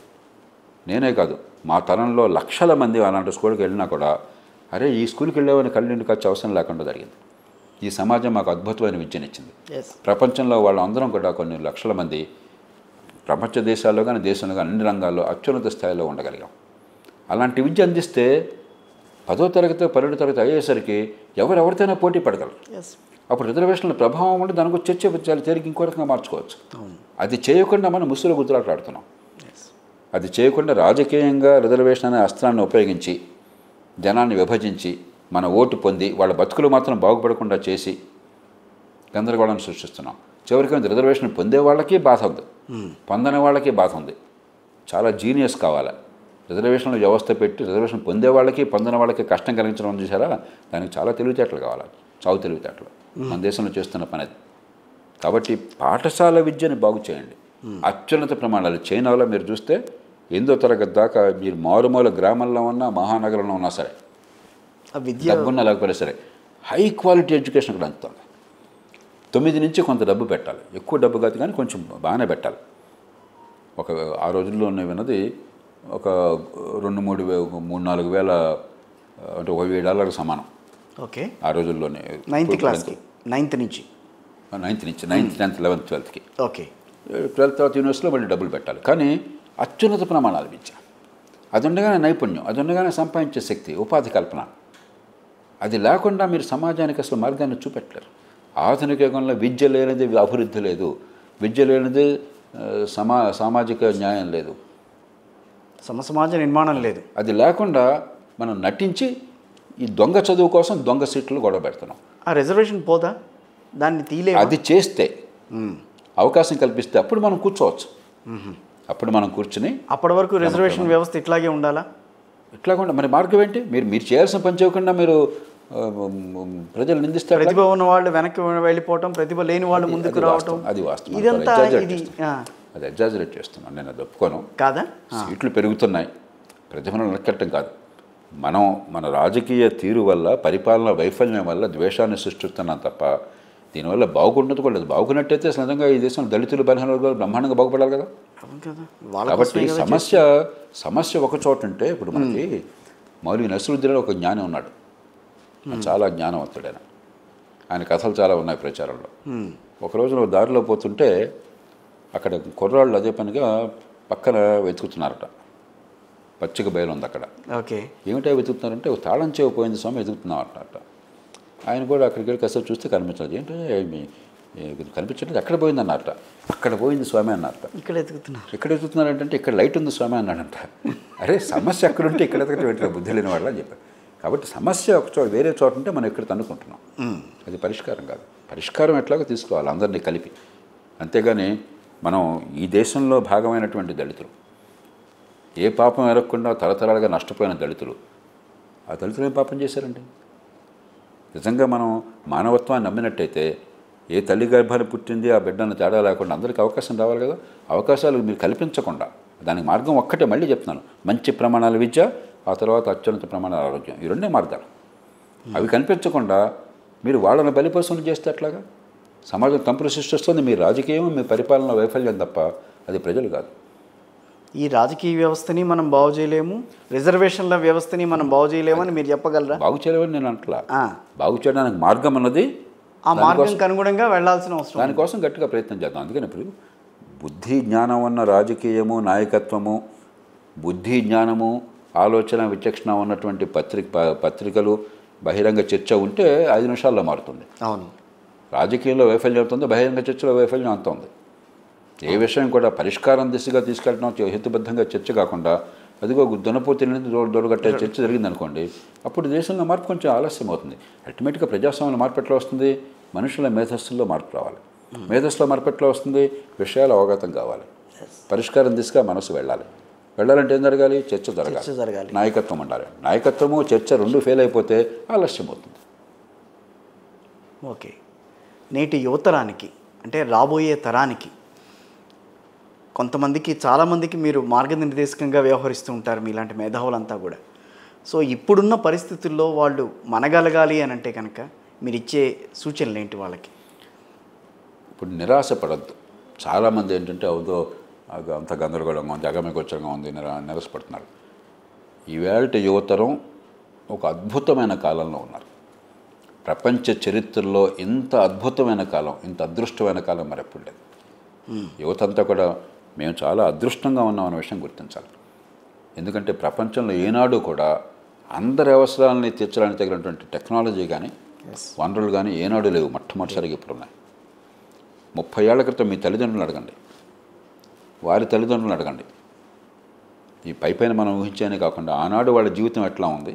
నేనే కాదు, మా తరంలో లక్షల మంది అలాంటి స్కూల్కి వెళ్ళినా కూడా అరే ఈ స్కూల్కి వెళ్ళేవని కళ్ళిండి ఖర్చు అవసరం లేకుండా జరిగింది. ఈ సమాజం మాకు అద్భుతమైన విద్యనిచ్చింది. ప్రపంచంలో వాళ్ళందరం కూడా కొన్ని లక్షల మంది ప్రపంచ దేశాల్లో కానీ దేశంలో కానీ అన్ని రంగాల్లో అత్యున్నత స్థాయిలో ఉండగలిగాం. అలాంటి విద్య అందిస్తే 10వ తరగతి 12వ తరగతి అయ్యేసరికి ఎవరెవరితోనైనా పోటీ పడగలరు. అప్పుడు రిజర్వేషన్ల ప్రభావం ఉంటే దానికి చర్చ చాలా తేలిక ఇంకో రకంగా మార్చుకోవచ్చు. అది చేయకుండా మనం ముసుగులో గుర్తులాట్లాడుతున్నాం. అది చేయకుండా రాజకీయంగా రిజర్వేషన్ అనే అస్త్రాన్ని ఉపయోగించి జనాన్ని విభజించి మన ఓటు పొంది వాళ్ళ బతుకులు మాత్రం బాగుపడకుండా చేసి గందరగోళాన్ని సృష్టిస్తున్నాం. చివరికి రిజర్వేషన్ పొందే వాళ్ళకి బాధ ఉంది, పొందని వాళ్ళకి బాధ ఉంది. చాలా జీనియస్ కావాలి. రిజర్వేషన్ల వ్యవస్థ పెట్టి రిజర్వేషన్ పొందే వాళ్ళకి పొందిన వాళ్ళకి కష్టం కలిగించడం చూసారా, దానికి చాలా తెలివితేటలు కావాలి, చావు తెలివితేటలు. మన దేశంలో చేస్తున్న పని అది. కాబట్టి పాఠశాల విద్యని బాగు చేయండి. అత్యున్నత ప్రమాణాలు. చైనాలో మీరు చూస్తే 8వ తరగతి దాకా మీరు మారుమూల గ్రామంలో ఉన్నా మహానగరంలో ఉన్నా సరే, డబ్బున్నా లేకపోయినా సరే హై క్వాలిటీ ఎడ్యుకేషన్ కూడా అందుతుంది. 9 నుంచి కొంత డబ్బు పెట్టాలి, ఎక్కువ డబ్బు కాదు కానీ కొంచెం బాగానే పెట్టాలి. ఆ రోజుల్లో విన్నది ఒక 2-3-4 వేల అంటే $1,000 సమానం. ఓకే, ఆ రోజుల్లోనే 9th క్లాస్కి, 9th నుంచి 9th నుంచి 9th, 10th, 11th, 12th. Okay, 12th తర్వాత యూనివర్సిటీలో మళ్ళీ డబ్బులు పెట్టాలి. కానీ అత్యున్నత ప్రమాణాలు విద్య, అది ఉండగానే నైపుణ్యం, అది ఉండగానే సంపాదించే శక్తి, ఉపాధి కల్పన. అది లేకుండా మీరు సమాజానికి అసలు మార్గాన్ని చూపెట్టలేరు. ఆధునిక యుగంలో విద్య లేనిది అభివృద్ధి లేదు, విద్య లేనిది సామాజిక న్యాయం లేదు, సమాజ నిర్మాణం లేదు. అది లేకుండా మనం నటించి ఈ దొంగ చదువు కోసం దొంగ సీట్లు గొడవ పెడుతున్నాం. ఆ రిజర్వేషన్ పోదా, దాన్ని తీలే. అది చేస్తే అవకాశం కల్పిస్తే అప్పుడు మనం కూర్చోవచ్చు. అప్పుడు మనం కూర్చుని అప్పటి వరకు రిజర్వేషన్ వ్యవస్థ ఇట్లాగే ఉండాలా? ఇట్లాగా మరి మార్గం ఏంటి? మీరు చేయాల్సిన పని చేయకుండా మీరు ప్రజలు నిందిస్తారు. ప్రతిభ ఉన్న వాళ్ళు వెనక్కి వెళ్ళిపోవటం, ప్రతిభ లేని వాళ్ళు ముందుకు రావటం, అది వాస్తవం. ఇదంతా అది ఎగ్జాజరేట్ చేస్తున్నాను, నేను అది ఒప్పుకోను. కాదా? సీట్లు పెరుగుతున్నాయి, ప్రతిభను లెక్కట్టం కాదు. మన రాజకీయ తీరు వల్ల, పరిపాలన వైఫల్యం వల్ల ద్వేషాన్ని సృష్టిస్తున్నాం తప్ప దీనివల్ల బాగుంటుంది కూడా లేదు. బాగున్నట్టయితే నిజంగా ఈ దేశం దళితులు, బలహీన వర్గాలు బ్రహ్మాండంగా బాగుపడాలి కదా. కాబట్టి సమస్య ఒక చోట ఉంటే, ఇప్పుడు మనకి మౌలవి నసరుద్దీన్ ఒక జ్ఞానం ఉన్నాడు, చాలా జ్ఞానవంతుడైన. ఆయన కథలు చాలా ఉన్నాయి ప్రచారంలో. ఒకరోజు నువ్వు దారిలో పోతుంటే అక్కడ కుర్రాళ్ళు అదే పనిగా పక్కన వెతుకుతున్నారట. పచ్చిక బయలు ఉంది అక్కడ. ఓకే. ఏమిటో వెతుకుతున్నారంటే ఒక తాళం చెవి పోయింది స్వామి వెతుకుతున్నాం అన్నట్ట. ఆయన కూడా అక్కడికి వెళ్ళి కాసేపు చూస్తే కనిపించలేదు. ఏంటంటే కనిపించలేదు, ఎక్కడ పోయింది అన్నట్ట. అక్కడ పోయింది స్వామి అన్నట్ట. ఇక్కడ ఎతుకుతున్నారంటే ఇక్కడ లైట్ ఉంది స్వామి అన్నాడంట. అరే సమస్య ఎక్కడుంటే ఇక్కడ ఎతకటం ఏంటో బుద్ధి లేని వాళ్ళని చెప్పారు. కాబట్టి సమస్య ఒక చోట వేరే చోట ఉంటే మనం ఇక్కడ తన్నుకుంటున్నాం. అది పరిష్కారం కాదు. పరిష్కారం ఎట్లాగో తీసుకోవాలి అందరినీ కలిపి. అంతేగాని మనం ఈ దేశంలో భాగమైనటువంటి దళితులు, ఏ పాపం ఎరగకుండా తరతరాలుగా నష్టపోయిన దళితులు, ఆ దళితులు ఏం పాపం చేశారండి? నిజంగా మనం మానవత్వాన్ని నమ్మినట్టయితే ఏ తల్లి గర్భాన్ని పుట్టింది ఆ బిడ్డను తేడా లేకుండా అందరికీ అవకాశం రావాలి కదా. అవకాశాలు మీరు కల్పించకుండా దానికి మార్గం ఒక్కటే, మళ్ళీ చెప్తున్నాను, మంచి ప్రమాణాల విద్య, ఆ తర్వాత అత్యున్నత ప్రమాణాల ఆరోగ్యం, ఈ రెండే మార్గాలు. అవి కనిపించకుండా మీరు వాళ్ళని బలిపశువులు చేస్తే అట్లాగా సమాజం కంపులు సృష్టిస్తుంది. మీ రాజకీయం మీ పరిపాలన వైఫల్యం తప్ప అది ప్రజలు కాదు. ఈ రాజకీయ వ్యవస్థని మనం బాగు చేయలేము, రిజర్వేషన్ల వ్యవస్థని మనం బాగు చేయలేమని మీరు చెప్పగలరా? బాగు చేయలేమని నేను అంటలా. బాగు చేయడానికి మార్గం అన్నది ఆ మార్గంకి అనుగుణంగా వెళ్లాల్సిన అవసరం, దానికోసం గట్టిగా ప్రయత్నం చేద్దాం. అందుకని ఇప్పుడు బుద్ధి జ్ఞానం ఉన్న రాజకీయము, నాయకత్వము, బుద్ధి జ్ఞానము, ఆలోచన విచక్షణ ఉన్నటువంటి పత్రికలు, బహిరంగ చర్చ ఉంటే 5 నిమిషాల్లో మారుతుంది. అవును. రాజకీయంలో వైఫల్యం అవుతుంది, బహిరంగ చర్చలో వైఫల్యం అంత ఉంది. ఏ విషయం కూడా పరిష్కారం దిశగా తీసుకెళ్ళడం హేతుబద్ధంగా చర్చ కాకుండా అదిగో దున్నపోతుని దొరగట్టే చర్చ జరిగిందనుకోండి, అప్పుడు దేశంలో మార్పు కొంచెం ఆలస్యం అవుతుంది. అల్టిమేట్గా ప్రజాస్వామ్యంలో మార్పు ఎట్లా వస్తుంది? మనుషుల మేధస్సుల్లో మార్పు రావాలి. మేధస్సులో మార్పు ఎట్లా వస్తుంది? విషయాలు అవగతం కావాలి, పరిష్కారం దిశగా మనసు వెళ్ళాలంటే ఏం జరగాలి? చర్చ జరగాలి, నాయకత్వం ఉండాలి. నాయకత్వము చర్చ రెండు ఫెయిల్ అయిపోతే ఆలస్యం అవుతుంది. ఓకే. నేటి యువతరానికి అంటే రాబోయే తరానికి కొంతమందికి, చాలామందికి మీరు మార్గనిర్దేశకంగా వ్యవహరిస్తూ ఉంటారు మీలాంటి మేధావులంతా కూడా. సో ఇప్పుడున్న పరిస్థితుల్లో వాళ్ళు మనగలగాలి అని అంటే కనుక మీరు ఇచ్చే సూచనలు ఏంటి వాళ్ళకి? ఇప్పుడు నిరాశపడద్దు. చాలామంది ఏంటంటే అవుదో అంత గందరగోళంగా ఉంది, అగమగోచరంగా ఉంది, నిరాశపడుతున్నారు. ఈవేళ యువతరం ఒక అద్భుతమైన కాలంలో ఉన్నారు. ప్రపంచ చరిత్రలో ఇంత అద్భుతమైన కాలం, ఇంత అదృష్టమైన కాలం మరెప్పుడు లేదు. యువతంతా కూడా మేము చాలా అదృష్టంగా ఉన్నాం అనే విషయం గుర్తించాలి. ఎందుకంటే ప్రపంచంలో ఏనాడు కూడా అందరి అవసరాలని తీర్చడానికి తగినటువంటి టెక్నాలజీ కానీ వనరులు కానీ ఏనాడు లేవు. మొట్టమొదటిసారిగా ఇప్పుడు ఉన్నాయి. 30 ఏళ్ల క్రితం మీ తల్లిదండ్రులను అడగండి, వారి తల్లిదండ్రులను అడగండి. ఈ పైపైన మనం ఊహించేనే కాకుండా ఆనాడు వాళ్ళ జీవితం ఎట్లా ఉంది,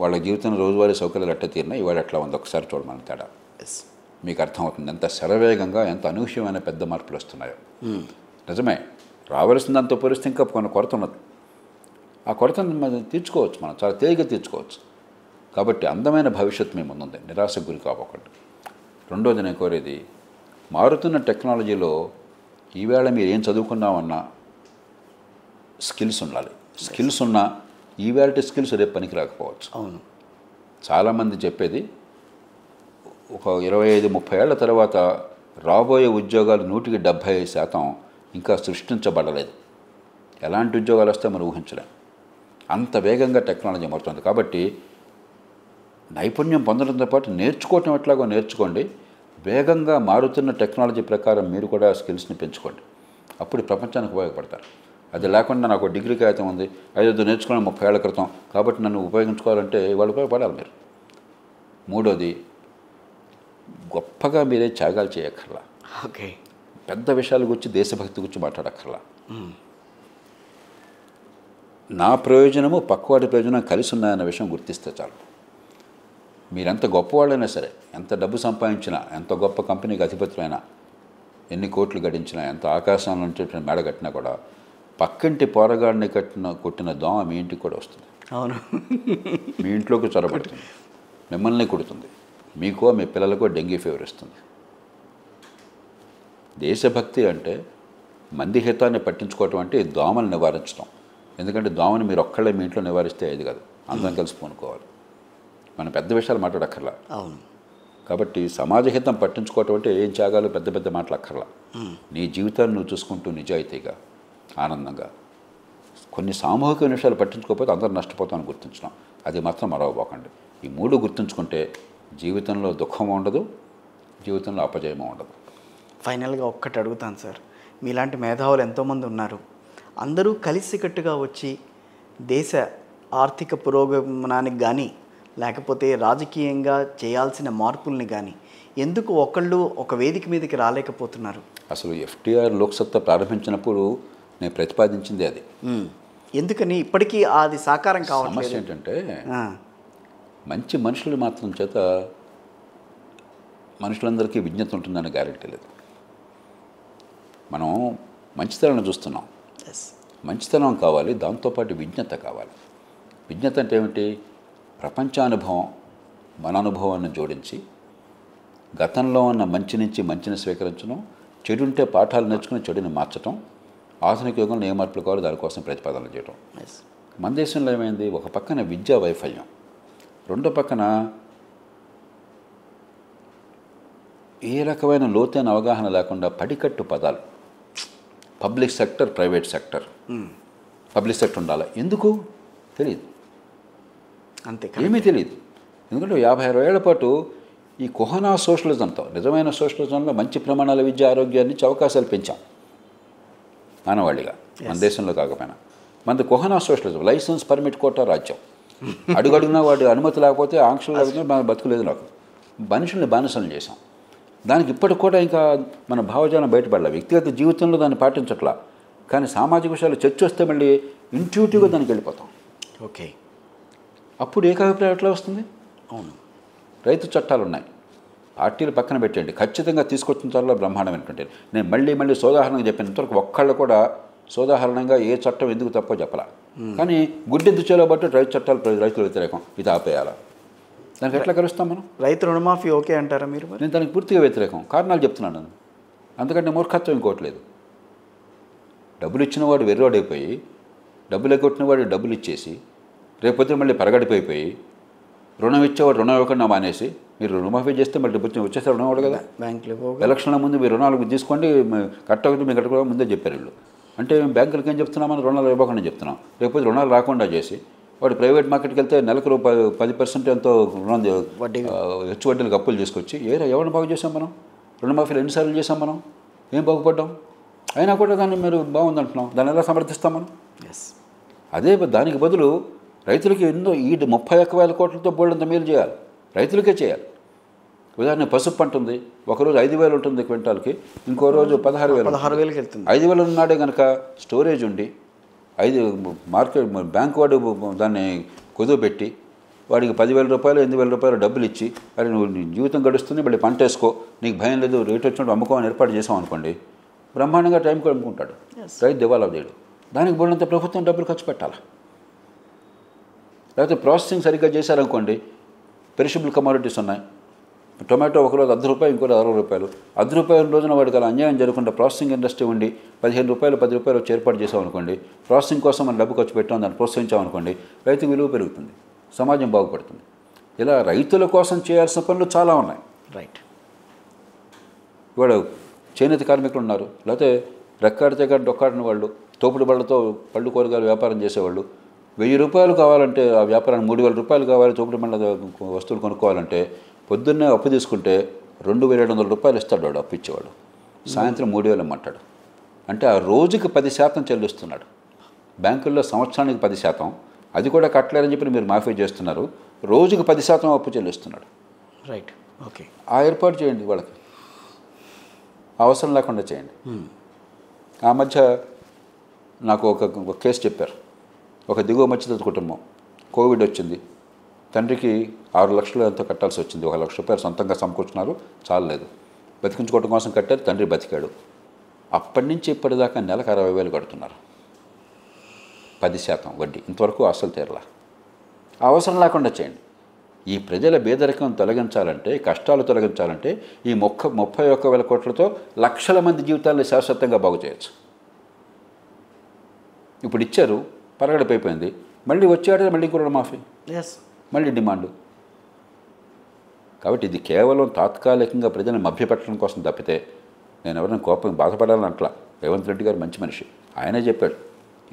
వాళ్ళ జీవితం రోజువారీ సౌకర్యాలు ఎట్లా తీరినాయి, ఇవాళ ఎట్లా ఉంది ఒకసారి చూడమని తేడా మీకు అర్థమవుతుంది. ఎంత శరవేగంగా, ఎంత అనూహ్యమైన పెద్ద మార్పులు వస్తున్నాయో. నిజమే, రావాల్సిందంతా పోలిస్తే ఇంకా కొన్ని కొరత ఉన్నది. ఆ కొరతను మనం తీర్చుకోవచ్చు, మనం చాలా తేలిగ్గా తీర్చుకోవచ్చు. కాబట్టి అందమైన భవిష్యత్తు మీ ముందుంది, నిరాశకు గురి కావకండి. రెండోది నేను కోరేది, మారుతున్న టెక్నాలజీలో ఈవేళ మీరు ఏం చదువుకున్నామన్నా స్కిల్స్ ఉండాలి. స్కిల్స్ ఉన్నా ఈవేళ స్కిల్స్ రేపు పనికి రాకపోవచ్చు. అవును. చాలామంది చెప్పేది ఒక 25-30 ఏళ్ల తర్వాత రాబోయే ఉద్యోగాలు 100% ఇంకా సృష్టించబడలేదు. ఎలాంటి ఉద్యోగాలు వస్తే మనం ఊహించలేం. అంత వేగంగా టెక్నాలజీ మారుతుంది. కాబట్టి నైపుణ్యం పొందడంతో పాటు నేర్చుకోవటం ఎట్లాగో నేర్చుకోండి. వేగంగా మారుతున్న టెక్నాలజీ ప్రకారం మీరు కూడా స్కిల్స్ని పెంచుకోండి. అప్పుడు ప్రపంచానికి ఉపయోగపడతారు. అది లేకుండా నాకు డిగ్రీ కాగితం ఉంది, 5 నేర్చుకున్నాను 30 ఏళ్ల క్రితం, కాబట్టి నన్ను ఉపయోగించుకోవాలంటే వాళ్ళు ఉపయోగపడాలి మీరు. మూడోది, గొప్పగా మీరే త్యాగాలు చేయక్కర్లా. ఓకే. పెద్ద విషయాల గురించి, దేశభక్తి గురించి మాట్లాడక్కర్లా. నా ప్రయోజనము పక్కవాడి ప్రయోజనం కలిసి ఉన్నాయన్న విషయం గుర్తిస్తే చాలు. మీరెంత గొప్పవాళ్ళైనా సరే, ఎంత డబ్బు సంపాదించినా, ఎంత గొప్ప కంపెనీకి అధిపతులైనా, ఎన్ని కోట్లు గడించినా, ఎంత ఆకాశం నుంచి మేడ కట్టినా కూడా పక్కింటి పోరగాడిని కొట్టిన దోమ మీ ఇంటికి కూడా వస్తుంది. అవును. మీ ఇంట్లోకి చొరబడుతుంది, మిమ్మల్ని కుడుతుంది, మీకో మీ పిల్లలకో డెంగీ ఫీవర్ ఇస్తుంది. దేశభక్తి అంటే మంది హితాన్ని పట్టించుకోవటం అంటే దోమలు నివారించడం. ఎందుకంటే దోమని మీరు ఒక్కళ్ళే మీ ఇంట్లో నివారిస్తే అది కాదు, అందరం కలిసి పూనుకోవాలి. మనం పెద్ద విషయాలు మాట్లాడక్కర్లా. అవును. కాబట్టి సమాజహితం పట్టించుకోవటం అంటే ఏం త్యాగాలు, పెద్ద పెద్ద మాటలు అక్కర్లా. నీ జీవితాన్ని నువ్వు చూసుకుంటూ నిజాయితీగా, ఆనందంగా కొన్ని సామూహిక విషయాలు పట్టించుకోకపోతే అందరూ నష్టపోతామని గుర్తించడం, అది మాత్రం మరవబోకండి. ఈ 3 గుర్తుంచుకుంటే జీవితంలో దుఃఖం ఉండదు, జీవితంలో అపజయము ఉండదు. ఫైనల్గా ఒక్కటి అడుగుతాను సార్, మీలాంటి మేధావులు ఎంతోమంది ఉన్నారు. అందరూ కలిసికట్టుగా వచ్చి దేశ ఆర్థిక పురోగమనానికి కానీ లేకపోతే రాజకీయంగా చేయాల్సిన మార్పుల్ని కానీ ఎందుకు ఒకళ్ళు ఒక వేదిక మీదకి రాలేకపోతున్నారు? అసలు ఎఫ్టీఆర్ లోక్సత్తా ప్రారంభించినప్పుడు నేను ప్రతిపాదించింది అది. ఎందుకని ఇప్పటికీ అది సాకారం సమస్య కావట్లేదు? ఏంటంటే మంచి మనుషులు మాత్రం చేత మనుషులందరికీ విజ్ఞత ఉంటుందని గ్యారెంటీ లేదు. మనం మంచితనాన్ని చూస్తున్నాం. ఎస్, మంచితనం కావాలి, దాంతోపాటు విజ్ఞత కావాలి. విజ్ఞత అంటే ఏమిటి? ప్రపంచానుభవం మన అనుభవాన్ని జోడించి గతంలో ఉన్న మంచి నుంచి మంచిని స్వీకరించడం, చెడు ఉంటే పాఠాలు నేర్చుకుని చెడుని మార్చడం, ఆధునిక యుగంలో ఏ మార్పులు కావాలో దానికోసం ప్రతిపాదనలు చేయడం. ఎస్. మన దేశంలో ఏమైంది? ఒక పక్కన విద్యా వైఫల్యం, రెండో పక్కన ఏ రకమైన లోతైన అవగాహన లేకుండా పడికట్టు పదాలు. Public sector, private sector. Public sector ఉండాలి, ఎందుకు తెలియదు, అంతే. ఏమీ తెలియదు. ఎందుకంటే 50-60 ఏళ్ల పాటు ఈ కుహనా సోషలిజంతో, నిజమైన సోషలిజంలో మంచి ప్రమాణాల విద్య, ఆరోగ్యాన్ని ఇచ్చే అవకాశాలు పెంచాం మానవాళిగా. మన దేశంలో కాకపోయినా మనది కుహనా సోషలిజం, లైసెన్స్ పర్మిట్ కోటా రాజ్యం. అడుగడుగునా వాడి అనుమతి లేకపోతే ఆంక్షలు లేకపోతే మన బతుకులేదు. నాకు మనుషుల్ని బానిసలు చేశాం. దానికి ఇప్పటికి కూడా ఇంకా మన భావజాలం బయటపడలే. వ్యక్తిగత జీవితంలో దాన్ని పాటించట్లా, కానీ సామాజిక విషయాలు చర్చ వస్తే మళ్ళీ ఇంట్యూటివ్గా దానికి వెళ్ళిపోతాం. ఓకే, అప్పుడు ఏకాభిప్రాయం ఎట్లా వస్తుంది? అవును. రైతు చట్టాలు ఉన్నాయి, పార్టీలు పక్కన పెట్టండి, ఖచ్చితంగా తీసుకొచ్చిన చాలా బ్రహ్మాండమైనటువంటి. నేను మళ్ళీ సోదాహరణంగా చెప్పాను. ఇంతవరకు ఒక్కళ్ళు కూడా సోదాహరణంగా ఏ చట్టం ఎందుకు తప్పో చెప్పాల. కానీ గుడ్డెద్దు చేయబట్టి రైతు చట్టాలు రైతుల వ్యతిరేకం, ఇది ఆపేయాలా? దానికి ఎట్లా కలుస్తాం మనం? రైతు రుణమాఫీ ఓకే అంటారా మీరు? నేను దానికి పూర్తిగా వ్యతిరేకం. కారణాలు చెప్తున్నాను నేను. అందుకంటే మూర్ఖత్వం ఇంకోట్లేదు. డబ్బులు ఇచ్చినవాడు వెర్రోడైపోయి, డబ్బులు ఎగ్గొట్టినవాడు డబ్బులు ఇచ్చేసి, రేపొద్దున మళ్ళీ పరగడిపోయిపోయి, రుణం ఇచ్చేవాడు రుణం ఇవ్వకుండా మానేసి, మీరు రుణమాఫీ చేస్తే మళ్ళీ డబ్బు వచ్చేసారు రుణం ఇవ్వడు కదా. బ్యాంకులు ఎలక్షన్ల ముందు మీరు రుణాలు తీసుకోండి, కట్టకపోతే మీకు కట్టుకోవడం ముందే చెప్పారు వీళ్ళు. అంటే మేము బ్యాంకులకి ఏం చెప్తున్నామని రుణాలు ఇవ్వకుండా చెప్తున్నాం. రేపు రుణాలు రాకుండా చేసి వాడు ప్రైవేట్ మార్కెట్కి వెళ్తే నెలకు 10% ఎంతో రుణం హెచ్చు వడ్డీలకు అప్పులు తీసుకొచ్చి ఎవరిని బాగు చేసాం మనం? రుణమాఫీలు ఎన్నిసార్లు చేసాం మనం? ఏం బాగుపడ్డాం? అయినా కూడా దాన్ని మీరు బాగుందంటున్నాం. దాన్ని ఎలా సమర్థిస్తాం మనం? ఎస్. అదే దానికి బదులు రైతులకి ఎన్నో ఈ 31,000 కోట్లతో బోల్డంత మేలు చేయాలి, రైతులకే చేయాలి. ఉదాహరణ పసుపు పంట ఉంది, ఒకరోజు 5,000 ఉంటుంది క్వింటాల్కి, ఇంకో రోజు 16,000 వెళ్తుంది. 5,000 ఉన్నాడే కనుక స్టోరేజ్ ఉండి మార్కెట్ బ్యాంక్ వాడు దాన్ని కుదువబెట్టి వాడికి 10,000 రూపాయలు 8,000 రూపాయలు డబ్బులు ఇచ్చి, అరే నువ్వు నీ జీవితం గడుస్తుంది, మళ్ళీ పంట వేసుకో, నీకు భయం లేదు, రేటు వచ్చినట్టు అమ్ముకోమని ఏర్పాటు చేసాం అనుకోండి, బ్రహ్మాండంగా టైంకి అమ్ముకుంటాడు. రైతు దివాలా చేయడు. దానికి బోల్డంత ప్రభుత్వం డబ్బులు ఖర్చు పెట్టాలి. లేకపోతే ప్రాసెసింగ్ సరిగ్గా చేశారనుకోండి, పెరిషబుల్ కమోడిటీస్ ఉన్నాయి. టొమాటో ఒకరోజు ₹10, ఇంకోరోజు ₹60. ₹10 రోజున వాడికి అలా అన్యాయం జరగకుండా ప్రాసెసింగ్ ఇండస్ట్రీ ఉండి ₹15, ₹10 వచ్చి ఏర్పాటు చేసాం అనుకోండి, ప్రాసెసింగ్ కోసం మనం డబ్బు ఖర్చు పెట్టాం, దాన్ని ప్రోత్సహించాం అనుకోండి, రైతు విలువ పెరుగుతుంది, సమాజం బాగుపడుతుంది. ఇలా రైతుల కోసం చేయాల్సిన పనులు చాలా ఉన్నాయి. రైట్. ఇవాడు చేనేత కార్మికులు ఉన్నారు, లేకపోతే రెక్కాడితే కాదు డొక్కాడిన వాళ్ళు, తోపుడు బళ్ళతో పళ్ళు కూరగాయలు వ్యాపారం చేసేవాళ్ళు. ₹1,000 కావాలంటే ఆ వ్యాపారానికి ₹3,000 కావాలి. తోపుడు బళ్ళ వస్తువులు కొనుక్కోవాలంటే పొద్దున్నే అప్పు తీసుకుంటే ₹2,700 ఇస్తాడు వాడు, అప్పు ఇచ్చేవాడు. సాయంత్రం 3,000 ఇమ్మంటాడు. అంటే ఆ రోజుకి 10% చెల్లిస్తున్నాడు. బ్యాంకుల్లో సంవత్సరానికి 10%, అది కూడా కట్టలేరని చెప్పి మీరు మాఫీ చేస్తున్నారు. రోజుకి 10% అప్పు చెల్లిస్తున్నాడు. రైట్. ఓకే. ఆ ఏర్పాటు చేయండి, వాళ్ళకి అవసరం లేకుండా చేయండి. ఆ మధ్య నాకు ఒక కేసు చెప్పారు. ఒక దిగువ మధ్యతరగతి కుటుంబం, కోవిడ్ వచ్చింది, తండ్రికి 6 లక్షలు ఎంతో కట్టాల్సి వచ్చింది. ₹1 లక్ష సొంతంగా సమకూర్చున్నారు, చాలలేదు, బతికించుకోవడం కోసం కట్టారు. తండ్రి బతికాడు. అప్పటి నుంచి ఇప్పటిదాకా నెలకు 60,000 కడుతున్నారు, 10% వడ్డీ. ఇంతవరకు అసలు తీరలా. అవసరం లేకుండా చేయండి. ఈ ప్రజల పేదరికం తొలగించాలంటే, కష్టాలు తొలగించాలంటే ఈ 31,000 కోట్లతో లక్షల మంది జీవితాలను శాశ్వతంగా బాగు చేయొచ్చు. ఇప్పుడు ఇచ్చారు, పరగడిపోయింది, మళ్ళీ వచ్చేట మళ్ళీ కూడా మాఫీ, ఎస్, మళ్ళీ డిమాండు. కాబట్టి ఇది కేవలం తాత్కాలికంగా ప్రజలను మభ్యపెట్టడం కోసం తప్పితే నేను ఎవరైనా కోపం బాధపడాలని అట్లా. రేవంత్ రెడ్డి గారు మంచి మనిషి, ఆయనే చెప్పాడు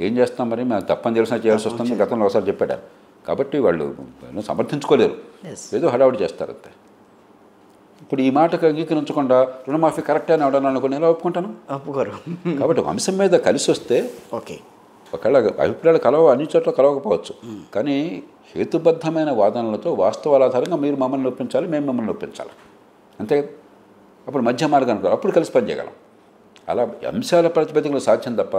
ఏం చేస్తాం మరి, మేము తప్పని తెలిసినా చేయాల్సి వస్తుంది, గతంలో ఒకసారి చెప్పాడు. కాబట్టి వాళ్ళు సమర్థించుకోలేరు, ఏదో హడావుడి చేస్తారు అంతే. ఇప్పుడు ఈ మాటకు అంగీకరించకుండా రుణమాఫీ కరెక్టే అని అవడానికి అనుకుని ఎలా ఒప్పుకుంటాను? ఒప్పుకోరు. కాబట్టి ఒక అంశం మీద కలిసి వస్తే ఓకే, ఒకవేళ అభిప్రాయాలు అన్ని చోట్ల కలవకపోవచ్చు, కానీ హేతుబద్ధమైన వాదనలతో వాస్తవాల ఆధారంగా మీరు మమ్మల్ని ఒప్పించాలి, మేము మిమ్మల్ని ఒప్పించాలి, అంతే కదా. అప్పుడు మధ్య మార్గానికి అప్పుడు కలిసి పనిచేయగలం. అలా అంశాల ప్రాతిపదికలో సాధ్యం తప్ప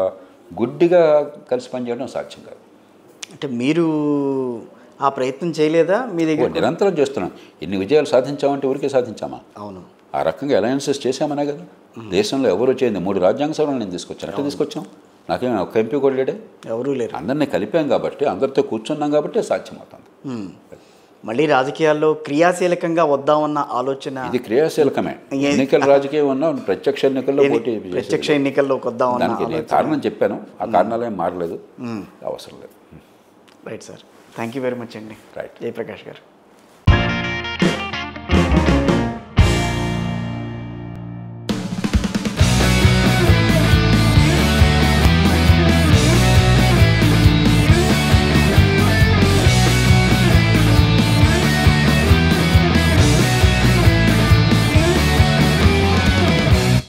గుడ్డిగా కలిసి పనిచేయడం సాధ్యం కాదు. అంటే మీరు ఆ ప్రయత్నం చేయలేదా మీ దగ్గర? నిరంతరం చేస్తున్నాం. ఇన్ని విజయాలు సాధించామంటే ఊరికే సాధించామా? అవును. ఆ రకంగా అలయన్సెస్ చేశామనే కదా. దేశంలో ఎవరు చేయండి 3 రాజ్యాంగ సభలు నేను తీసుకొచ్చాను. అంటే తీసుకొచ్చాం. నాకేమైనా ఒక్క ఎంపీ కూడా లేడే, ఎవరూ లేరు. అందరినీ కలిపాం కాబట్టి, అందరితో కూర్చున్నాం కాబట్టి సాధ్యమవుతుంది. మళ్ళీ రాజకీయాల్లో క్రియాశీలకంగా వద్దామన్న ఆలోచన ఇది క్రియాశీలకమే. ఎన్నికల రాజకీయం ఉన్నా ప్రత్యక్ష ఎన్నికల్లో పోటీ ప్రత్యక్ష ఎన్నికల్లోకి వద్దామన్న దానికి నేను కారణం చెప్పాను. ఆ కారణాలేం మారలేదు, అవసరం లేదు. Right sir, thank you very much అండి. రైట్. జయప్రకాష్ గారు.